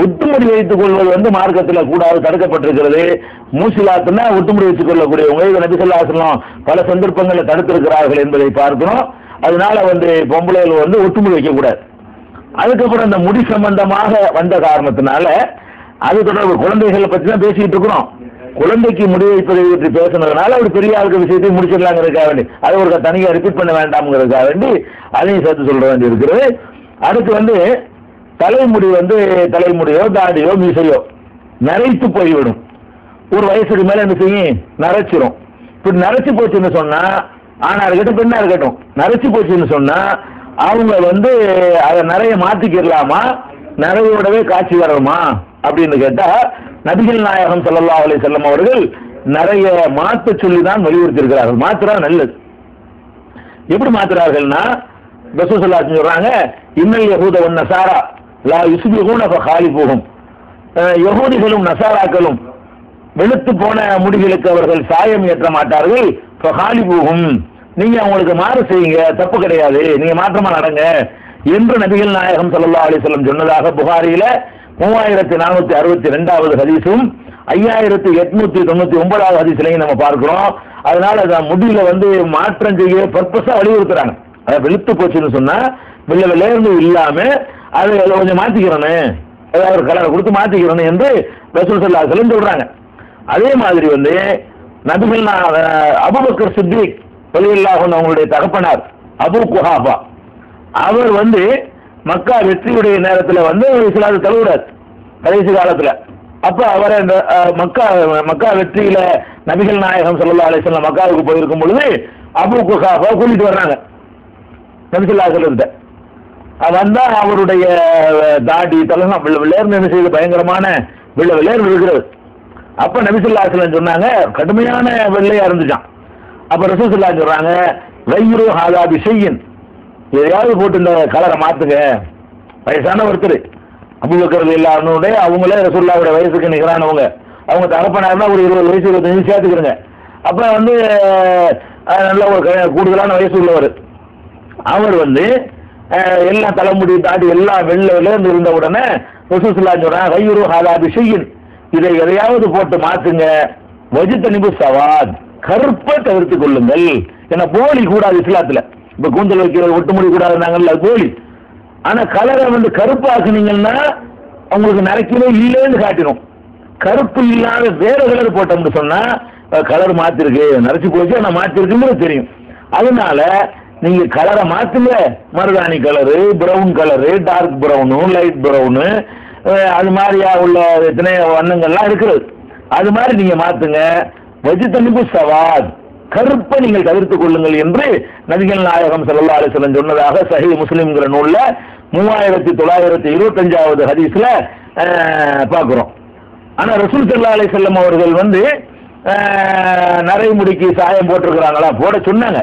ஒட்டுமுடி வைத்துக் கொள்வது வந்து மார்க்கத்துல கூடாது, தடுக்கப்பட்டிருக்கிறது. மூசிலாத்துனா ஒட்டுமுடி வச்சுக் கொள்ளக்கூடியவங்க இதை நபி ஸல்லல்லாஹு அலைஹி வஸல்லம் பல சந்தர்ப்பங்களில் தடுத்திருக்கிறார்கள் என்பதை பார்க்கிறோம். அதனால வந்து பொம்பளைகள் வந்து ஒட்டுமுடி வைக்க கூடாது. அதுக்கப்புறம் இந்த முடி சம்பந்தமாக வந்த காரணத்தினால அது தொடர்பு குழந்தைகளை பற்றி தான் பேசிக்கிட்டு இருக்கிறோம். குழந்தைக்கு முடி வைப்பதை பற்றி பேசுனதுனால ஒரு பெரிய ஆளுக்கு விஷயத்தை முடிச்சிடலாங்கிறதுக்காக வேண்டி அதை ஒரு தனியாக ரிப்பீட் பண்ண வேண்டாம்ங்கிறதுக்காக வேண்டி அதையும் சேர்த்து சொல்ல வேண்டி இருக்கிறது. அடுத்து வந்து தலைமுடி வந்து தலைமுடியோ தாடியோ மீசையோ நரைத்து போய்விடும். ஒரு வயசுக்கு மேல என்ன செய்யும், நரைச்சிரும். இப்படி நரைச்சு போச்சுன்னு சொன்னா ஆனா இருக்கட்டும் பெண்ணா இருக்கட்டும், நரைச்சு போச்சுன்னு சொன்னா அவங்க வந்து அதை நிறைய மாத்திக்கிடலாமா, நிறையோடவே காட்சி வரணுமா அப்படின்னு கேட்டா நபிகள் நாயகம் ஸல்லல்லாஹு அலைஹி வஸல்லம் அவர்கள் நிறைய மாற்ற சொல்லி தான் வலியுறுத்தி இருக்கிறார்கள். மாத்திரா நல்லது. எப்படி மாத்துறார்கள்னா ரசூல் ஸல்லல்லாஹு அலைஹி வஸல்லம் சொல்றாங்க, இன்னல் யஹூத வன் நஸாரா லா யுஸ்பிஹூன ஃபகாலிபுஹும், யஹூதிகளும் நஸாராக்களும் வெளுத்து போன முடிகளுக்கு அவர்கள் சாயம் ஏற்ற மாட்டார்கள். ஃபகாலிபுஹும், நீங்க அவங்களுக்கு மாறு செய்யுங்க, தப்பு கிடையாது, நீங்க மாற்றமா நடங்க என்று நபிகள் நாயகம் ஸல்லல்லாஹு அலைஹி வஸல்லம் சொன்னதாக புகாரியில 3462வது ஹதீஸும் 5899வது ஹதீஸ்லையும் நம்ம பார்க்கிறோம். அதனால முடியல வந்து மாற்றம் செய்ய பர்பஸா வலியுறுத்துறாங்க. அதை வெளுத்து போச்சுன்னு சொன்னா வெள்ளை வெள்ளையர்ந்து இல்லாம அதை கொஞ்சம் மாத்திக்கிறணும், ஏதாவது ஒரு கலரை கொடுத்து மாத்திக்கிறணும் என்று ரசூல் ஸல்லல்லாஹு அலைஹி வஸல்லம் சொல்றாங்க. அதே மாதிரி வந்து நபிகள் அபூபக்கர் சித்திக் ரலியல்லாஹு அன்ஹு அவங்களுடைய தகப்பனார் அபூ குஹாஃபா அவர் வந்து மக்கா வெற்றியுடைய நேரத்தில் வந்து இஸ்லாத்தை தழுவுறார் கடைசி காலத்துல. அப்ப அவர் அந்த மக்கா வெற்றியில நபிகள் நாயகம் ஸல்லல்லாஹு அலைஹி வஸல்லம் மக்காவுக்கு போயிருக்கும் பொழுது அபூ குஹாஃபா கூட்டிட்டு வர்றாங்க நபி ஸல்லல்லாஹு அலைஹி வஸல்லம். வந்தா அவருடைய தாடி தலைலாம் வெள்ளை வெள்ளையர்னு என்ன செய்து பயங்கரமான வெள்ளை வெள்ளையர் இருக்கிறது. அப்ப நபி ஸல்லல்லாஹு அலைஹி வஸல்லம் சொன்னாங்க, கடுமையான வெள்ளையா இருந்துச்சான். அப்ப ரசூல் ஸல்லல்லாஹு அலைஹி வஸல்லம் சொல்றாங்க, வைரு ஹாதா பிஷையின், எதையாவது போட்டு இந்த கலரை மாத்துங்க. வயசான ஒருத்தர் அபூபக்கர் ரலியல்லாஹு அன்ஹு அவங்களே ரசூலுல்லாஹ்வுடைய வயசுக்கு நிகரானவங்க, அவங்க தகப்பனார்னா ஒரு 20 வயசு 25 சேர்த்துக்கிறங்க. அப்ப வந்து நல்ல ஒரு கூடுதலான வயசு உள்ளவர். அவர் வந்து எல்லா தலைமுடி தாடி எல்லாம் வெள்ளை வெள்ளையர்ந்து இருந்த உடனே ரசூல் ஸல்லல்லாஹு அலைஹி வஸல்லம் சொல்றாங்க, வைரு ஹாதா பிஷையின், இதை எதையாவது போட்டு மாத்துங்க. வஜ்தனிபு சவாத், கருப்பை தவிர்த்து கொள்ளுங்கள். ஏன்னா போலி கூடாது இஸ்லாத்துல. இப்ப கூந்தல் வைக்கிறது ஒட்டுமுடி கூடாதுனாங்கல்ல, அது போலி. ஆனா கலரை வந்து கருப்பாக்குனீங்கன்னா அவங்களுக்கு நரைக்கவே இல்லைன்னு காட்டிடும். கருப்பு இல்லாத வேற கலர் போட்டோம்னு சொன்னா கலர் மாத்திருக்கு, நரைச்சு போச்சு, ஆனா மாத்திருக்குன்னு தெரியும். அதனால நீங்க கலரை மாத்துங்க. மருதாணி colour, brown colour, dark brown, light brown, அது மாதிரியா உள்ள எத்தனை வண்ணங்கள்லாம் இருக்கிறது, அது மாதிரி நீங்க மாத்துங்க. வஜ்தனிபு சவாத், கருப்பை நீங்கள் தவிர்த்துக் கொள்ளுங்கள் என்று நபிகள் நாயகம் ஸல்லல்லாஹு அலைஹி வஸல்லம் சொன்னதாக சஹீஹ் முஸ்லிம்ங்கிற நூல்ல 3925வது ஹதீஸ்ல பார்க்கிறோம். ஆனா ரசூல் ஸல்லல்லாஹு அலைஹி வஸல்லம் அவர்கள் வந்து நரைமுடிக்கு சாயம் போட்டிருக்கிறாங்களா, போட சொன்னாங்க.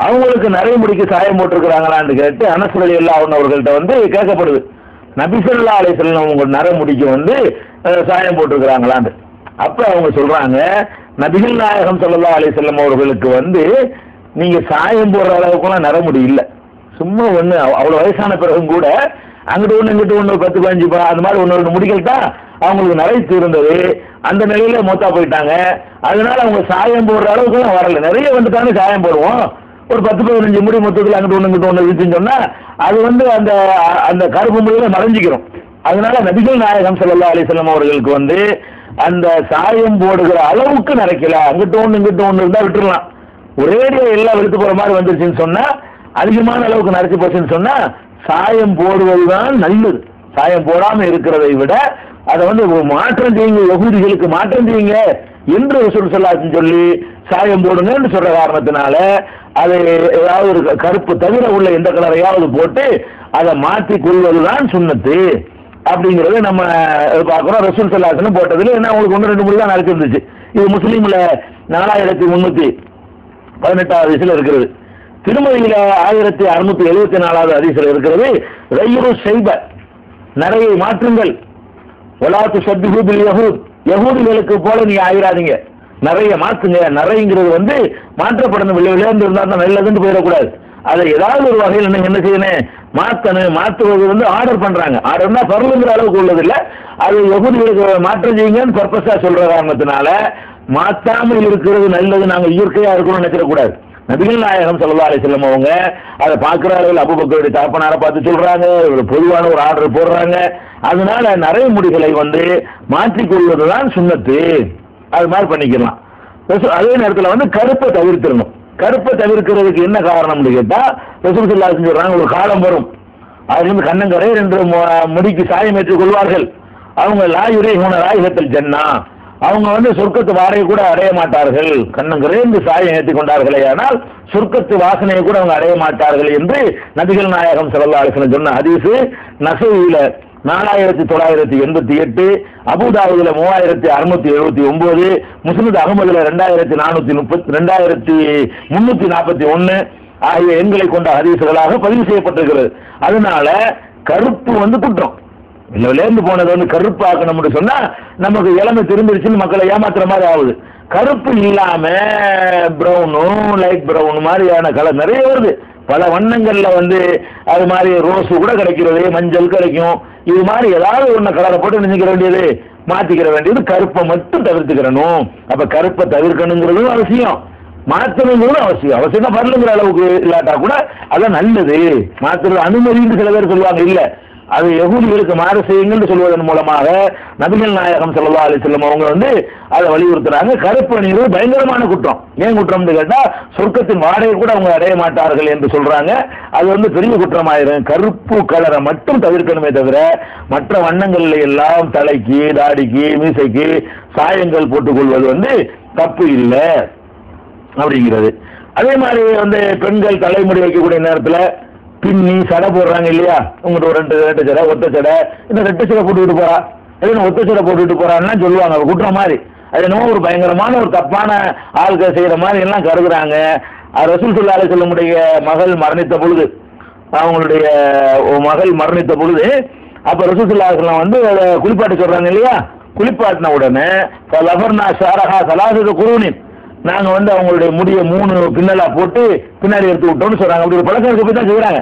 அவங்களுக்கு நரைமுடிக்கு சாயம் போட்டிருக்கிறாங்களான்னு கேட்டு அனஸ் ரலியல்லாஹு அன்ஹு அவர்கள்ட்ட வந்து கேட்கப்படுது, நபி ஸல்லல்லாஹு அலைஹி வஸல்லம் அவங்க நரைமுடிக்கு வந்து சாயம் போட்டிருக்கிறாங்களான்னு. அப்ப அவங்க சொல்றாங்க, நபிகள் நாயகம் ஸல்லல்லாஹு அலைஹி வஸல்லம் அவர்களுக்கு வந்து நீங்க சாயம் போடுற அளவுக்குலாம் நரைமுடி இல்லை. சும்மா ஒண்ணு அவ்வளவு வயசான பிறகும் கூட அங்கிட்டு ஒண்ணு இங்கிட்டு ஒண்ணு 10-15 அந்த மாதிரி ஒன்னு முடிகள் தான் அவங்களுக்கு நரைத்து இருந்தது. அந்த நிலையில மூத்தா போயிட்டாங்க. அதனால அவங்க சாயம் போடுற அளவுக்குலாம் வரல. நிறைய வந்துட்டாங்க சாயம் போடுவோம், ஒரு 10-15 முடி மொத்தத்தில் அங்கிட்டு ஒண்ணு இங்கிட்டு ஒண்ணு இருக்குன்னு சொன்னா அது வந்து அந்த அந்த கருப்பு முடியில மறைஞ்சிக்கிறோம். அதனால நபிகள் நாயகம் ஸல்லல்லாஹு அலைஹி வஸல்லம் அவர்களுக்கு வந்து அந்த சாயம் போடுகிற அளவுக்கு நரைக்கல. அங்கிட்டு ஒண்ணு இங்கிட்டு ஒண்ணு இருந்தா விட்டுடலாம். ஒரேடியா எல்லாம் வெளுத்து போற மாதிரி வந்துருச்சுன்னு சொன்னா அதிகமான அளவுக்கு நரைச்சு போச்சுன்னு சொன்னா சாயம் போடுவதுதான் நல்லது. சாயம் போடாம இருக்கிறதை விட அதை வந்து மாற்றம் செய்யுங்க, யகூதிகளுக்கு மாற்றம் செய்யுங்க என்று ரசூல் ஸல்லல்லாஹு சொல்லி சாயம் போடுங்கன்னு சொல்ற காரணத்தினால அதை ஏதாவது ஒரு கருப்பு தவிர உள்ள எந்த கலரையாவது போட்டு அதை மாற்றி கொள்வதுதான் சுன்னத்து அப்படிங்கறது நம்ம பார்க்கிறோம். ரசூல் ஸல்லல்லாஹு அலைஹி வஸல்லம் போட்டதுல என்ன உங்களுக்கு 1-2 முறை தான் நடந்துச்சு. இது முஸ்லீம்ல 4318 ஹதீஸ்ல இருக்கிறது. திருமதியில 1674 ஹதீஸ்ல இருக்கிறது. கைரு ஷைப, நரையை மாற்றுங்கள். வலா துஷப்பிஹு பில் யஹூத், யஹூதிகளுக்கு போல நீங்க ஆயிராதீங்க, நிறைய மாற்றுங்க. நிறைங்கிறது வந்து மாற்றப்படணும், விளையாண்டு இருந்தா தான் நல்லதுன்னு போயிடக்கூடாது. அதை ஏதாவது ஒரு வகையில் என்ன செய்யணும், மாற்றணும். மாற்றுவது வந்து ஆர்டர் பண்றாங்க. ஆர்டர்னா பரலுங்கிற அளவுக்கு உள்ளது இல்ல, அது யஹூதிகளுக்கு மாற்றம் செய்யுங்கன்னு பர்பஸா சொல்ற காரணத்தினால மாற்றாமல் இருக்கிறது நல்லது. நாங்க இயற்கையா இருக்கணும்னு நினைச்சிடக்கூடாது. நபிகள் நாயகம் ஸல்லல்லாஹு அலைஹி வஸல்லம் அவங்க அதை பார்க்கிற அளவில் அபூபக்கருடைய தகப்பனாரை பார்த்து சொல்றாங்க, ஒரு பொதுவான ஒரு ஆர்டர் போடுறாங்க. அதனால நிறைய முடிகளை வந்து மாற்றிக்கொள்வதுதான் சுன்னத்து. அது மாதிரி பண்ணிக்கலாம். அதே நேரத்தில் வந்து கருப்பை தவிர்த்திடணும். கருப்பை தவிர்க்கிறதுக்கு என்ன காரணம்னு கேட்டா ரசூல் ஸல்லல்லாஹு அலைஹி சொல்றாங்க, ஒரு காலம் வரும் அதுல இருந்து கண்ணங்கரை என்று முடிக்கு சாயம் ஏற்றுக் கொள்வார்கள். அவங்க லா யுரீஹூன ராயிஹத்தல் ஜன்னா, அவங்க வந்து சொர்க்கத்து வாடையை கூட அடைய மாட்டார்கள். கண்ணங்கரை என்று சாயம் ஏற்றிக் கொண்டார்களே ஆனால் சொர்க்கத்து வாசனையை கூட அவங்க அடைய மாட்டார்கள் என்று நபிகள் நாயகம் ஸல்லல்லாஹு அலைஹி வஸல்லம் சொன்ன ஹதீஸ் நஸஈல 4988, அபூதாவுதுல 3679, முஸ்னத் அஹ்மதுல 2341 ஆகிய எண்களை கொண்ட ஹதீஸ்களாக பதிவு செய்யப்பட்டிருக்கிறது. அதனால கருப்பு வந்து குற்றம். விளையாண்டு போனது வந்து கருப்பு ஆக்கணும்னு சொன்னா நமக்கு இளமை திரும்பிடுச்சுன்னு மக்களை ஏமாத்துற மாதிரி ஆகுது. கருப்பு இல்லாம பிரவுனும் லைட் பிரவுன் மாதிரியான கலர் நிறைய வருது. பல வண்ணங்கள்ல வந்து அது மாதிரி ரோஸ் கூட கிடைக்கிறது, மஞ்சள் கிடைக்கும். இது மாதிரி ஏதாவது ஒண்ணு கலரை போட்டு நினைக்கிற வேண்டியது, மாத்திக்கிற வேண்டியது. கருப்பை மட்டும் தவிர்த்துக்கிறணும். அப்ப கருப்பை தவிர்க்கணுங்கிறதும் அவசியம், மாற்றணுங்கிறதும் அவசியம். அவசியம் தான் பரலுங்கிற அளவுக்கு இல்லாட்டா கூட அதான் நல்லது. மாற்றுறது அனுமதின்னு சில பேர் சொல்லுவாங்க, இல்ல அது யகூதிகளுக்கு மாறு செய்யுங்கன்னு சொல்வதன் மூலமாக நபிகள் நாயகம் ஸல்லல்லாஹு அலைஹி வஸல்லம் அவங்க வந்து அதை வலியுறுத்துறாங்க. கருப்பு அணிவது பயங்கரமான குற்றம். ஏன் குற்றம்னு கேட்டா சொர்க்கத்தின் வாடையை கூட அவங்க அடைய மாட்டார்கள் என்று சொல்றாங்க. அது வந்து பெரிய குற்றமாயிரும். கருப்பு கலரை மட்டும் தவிர்க்கணுமே தவிர மற்ற வண்ணங்கள்ல எல்லாம் தலைக்கு, தாடிக்கு, மீசைக்கு சாயங்கள் போட்டுக் கொள்வது வந்து தப்பு இல்லை அப்படிங்கிறது. அதே மாதிரி வந்து பெண்கள் தலைமுடி வைக்கக்கூடிய நேரத்தில் பின்னி சடை போடுறாங்க இல்லையா, உங்கள்கிட்ட ஒரு ரெண்டு சடை, ஒத்த சடை, இன்னும் ரெட்டை சடை போட்டுக்கிட்டு போறா, எதுவும் ஒத்த சடை போட்டுக்கிட்டு போறான்னா சொல்லுவாங்க, குற்றம் மாதிரி. அது என்னமோ ஒரு பயங்கரமான ஒரு தப்பான ஆள்கள் செய்யற மாதிரி எல்லாம் கருதுறாங்க. ரசூல் ஸல்லல்லாஹு அலைஹி வஸல்லம் மகள் மரணித்த பொழுது, அவங்களுடைய மகள் மரணித்த பொழுது அப்ப ரசூல் ஸல்லல்லாஹு அலைஹி வஸல்லம் வந்து குளிப்பாட்ட சொல்றாங்க இல்லையா, குளிப்பாட்டின உடனே லஃபர்னா ஷாரஹா ஸலாஸத்து குரூனின், நாங்க வந்து அவங்களுடைய முடிய 3 பின்னலா போட்டு பின்னாடி எடுத்து விட்டோம்னு சொல்றாங்க. அப்படி ஒரு பழக்கம் போய் தான் செய்யறாங்க.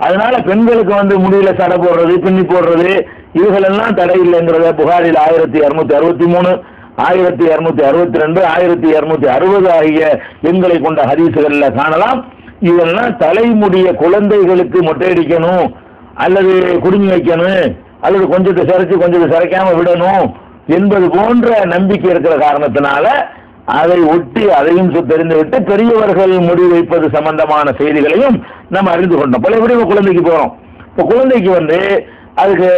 அதனால பெண்களுக்கு வந்து முடியல சடை போடுறது, பின்னி போடுறது, இதுகள் எல்லாம் தடை இல்லைங்கிறத புகாரில் 1663, 1262, 1260 ஆகிய எண்களை கொண்ட ஹதீசுகள்ல காணலாம். இதெல்லாம் தலைமுடிய குழந்தைகளுக்கு மொட்டையடிக்கணும், அல்லது குடுமி வைக்கணும், அல்லது கொஞ்சத்தை சிரைச்சு கொஞ்சத்தை சிரைக்காம விடணும் என்பது போன்ற நம்பிக்கை இருக்கிற காரணத்தினால அதை ஒட்டி அதையும் தெரிந்து விட்டு பெரியவர்கள் முடி வைப்பது சம்பந்தமான செய்திகளையும் நம்ம அறிந்து கொண்டோம். பழையபடி குழந்தைக்கு போறோம். இப்போ குழந்தைக்கு வந்து அதுக்கு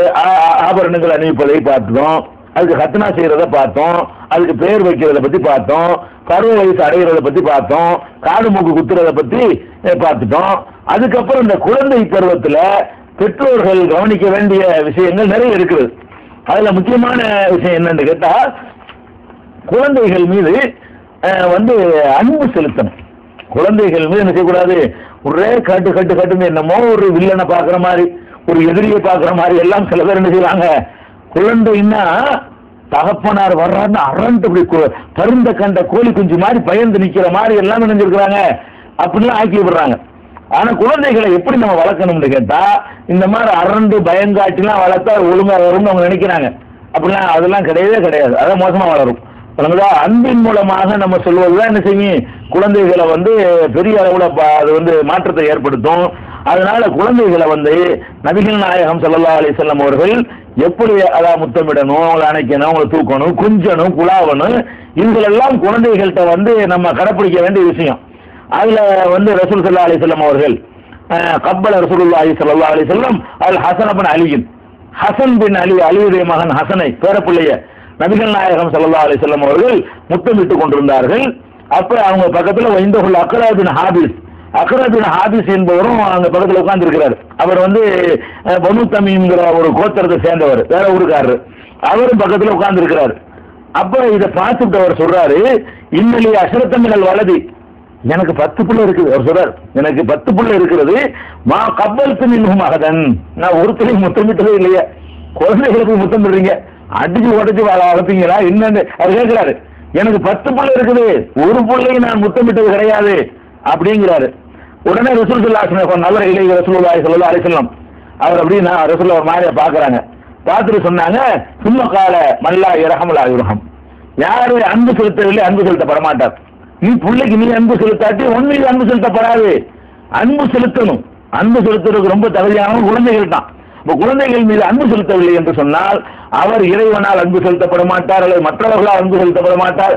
ஆபரணங்கள் அணிவிப்பதை பார்த்தோம், அதுக்கு ஹத்னா செய்யறத பார்த்தோம், அதுக்கு பெயர் வைக்கிறத பத்தி பார்த்தோம், பருவ வயசு அடைகிறத பத்தி பார்த்தோம், காடு மூக்கு குத்துறத பத்தி பார்த்துட்டோம். அதுக்கப்புறம் இந்த குழந்தை பருவத்துல பெற்றோர்கள் கவனிக்க வேண்டிய விஷயங்கள் நிறைய இருக்குது. அதுல முக்கியமான விஷயம் என்னன்னு கேட்டா, குழந்தைகள் மீது வந்து அன்பு செலுத்தணும். குழந்தைகள் மீது என்ன செய்யக்கூடாது, ஒரே கட்டுன்னு என்னமோ ஒரு வில்லனை பாக்குற மாதிரி, ஒரு எதிரியை பாக்குற மாதிரி எல்லாம் சில பேர் என்ன செய்வாங்க, குழந்தைன்னா தகப்பனார் வர்றாருன்னு அரண்டு இப்படி பருந்த கண்ட கோழி குஞ்சு மாதிரி பயந்து நிக்கிற மாதிரி எல்லாம் நினைஞ்சிருக்கிறாங்க, அப்படிலாம் ஆக்கி விடுறாங்க. ஆனா குழந்தைகளை எப்படி நம்ம வளர்க்கணும்னு கேட்டா, இந்த மாதிரி அரண்டு பயங்காட்டிலாம் வளர்த்தா ஒழுங்கா வரும்னு அவங்க நினைக்கிறாங்க. அப்படிலாம் அதெல்லாம் கிடையவே கிடையாது. அதான் மோசமா வளரும். அன்பின் மூலமாக நம்ம சொல்வதுதான் என்ன செய்யும், குழந்தைகளை வந்து பெரிய அளவுல அது வந்து மாற்றத்தை ஏற்படுத்தும். அதனால குழந்தைகளை வந்து நபிகள் நாயகம் ஸல்லல்லாஹு அலைஹி வஸல்லம் அவர்கள் எப்படி அதான் முத்தமிடணும், அவங்களை அணைக்கணும், அவங்களை தூக்கணும், குஞ்சணும், குழாவணும், இதுகளெல்லாம் குழந்தைகள்கிட்ட வந்து நம்ம கடைப்பிடிக்க வேண்டிய விஷயம். அதுல வந்து ரசூல் ஸல்லல்லாஹு அலைஹி வஸல்லம் அவர்கள் கப்பல ரசூலுல்லாஹி ஸல்லல்லாஹு அலைஹி வஸல்லம் அல் ஹஸன் பின் அலியின், ஹசன் பின் அலி, அலியுடைய மகன் ஹசனை பேரப்பிள்ளைய நபிகள் நாயகம் ஸல்லல்லாஹு அலைஹி வஸல்லம் அவர்கள் முத்தமிட்டுக் கொண்டிருந்தார்கள். அப்ப அவங்க பக்கத்துல வைந்தகுல் அக்ரா பின் ஹாபிஸ், அக்ரா பின் ஹாபிஸ் என்பவரும் அங்க பக்கத்துல உட்கார்ந்து இருக்கிறார். அவர் வந்து பனு தமீம்ங்கிற ஒரு கோத்திரத்தை சேர்ந்தவர், வேற ஊருக்காரர். அவரும் பக்கத்துல உட்கார்ந்து இருக்கிறார். அப்ப இதை பார்த்துட்டு அவர் சொல்றாரு, இன்னலி அஷ்ரத்தமிழல் வலதி, எனக்கு 10 பிள்ளை இருக்குது. அவர் சொல்றார், எனக்கு 10 பிள்ளை இருக்கிறது. மா கப்பல் மின்ஹும் அகதன், நான் ஒருத்தரையும் முத்தமிட்டதே இல்லையா. குழந்தைகளுக்கு முத்தமிடுறீங்க, அடிச்சு உடச்சு வளர்ப்பீங்களா என்னன்னு அவர் கேட்கிறாரு. எனக்கு 10 பிள்ளை இருக்குது, ஒரு பிள்ளையும் நான் முத்தமிட்டது கிடையாது அப்படிங்கிறாரு. உடனே ரசூல் ஸல்லல்லாஹு அலைஹி வஸல்லம் நல்ல இளைய ரசூலுல்லாஹி ஸல்லல்லாஹு அலைஹி வஸல்லம் அவர் அப்படின்னா ரசூல் ஒரு மாதிரியா பாக்குறாங்க. பார்த்துட்டு சொன்னாங்க, சும்மா கால மல்லா இரஹமுல்லா யுர்ஹம், யாரு அன்பு செலுத்தவில்லை அன்பு செலுத்தப்பட மாட்டார். நீ பிள்ளைக்கு நீ அன்பு செலுத்தாட்டி உண்மையில் அன்பு செலுத்தப்படாது. அன்பு செலுத்தணும், அன்பு செலுத்துறதுக்கு ரொம்ப தகுதியானவங்க குழந்தைகள் தான். இப்ப குழந்தைகள் மீது அன்பு செலுத்தவில்லை என்று சொன்னால் அவர் இறைவனால் அன்பு செலுத்தப்பட மாட்டார், அல்லது மற்றவர்களால் அன்பு செலுத்தப்பட மாட்டார்.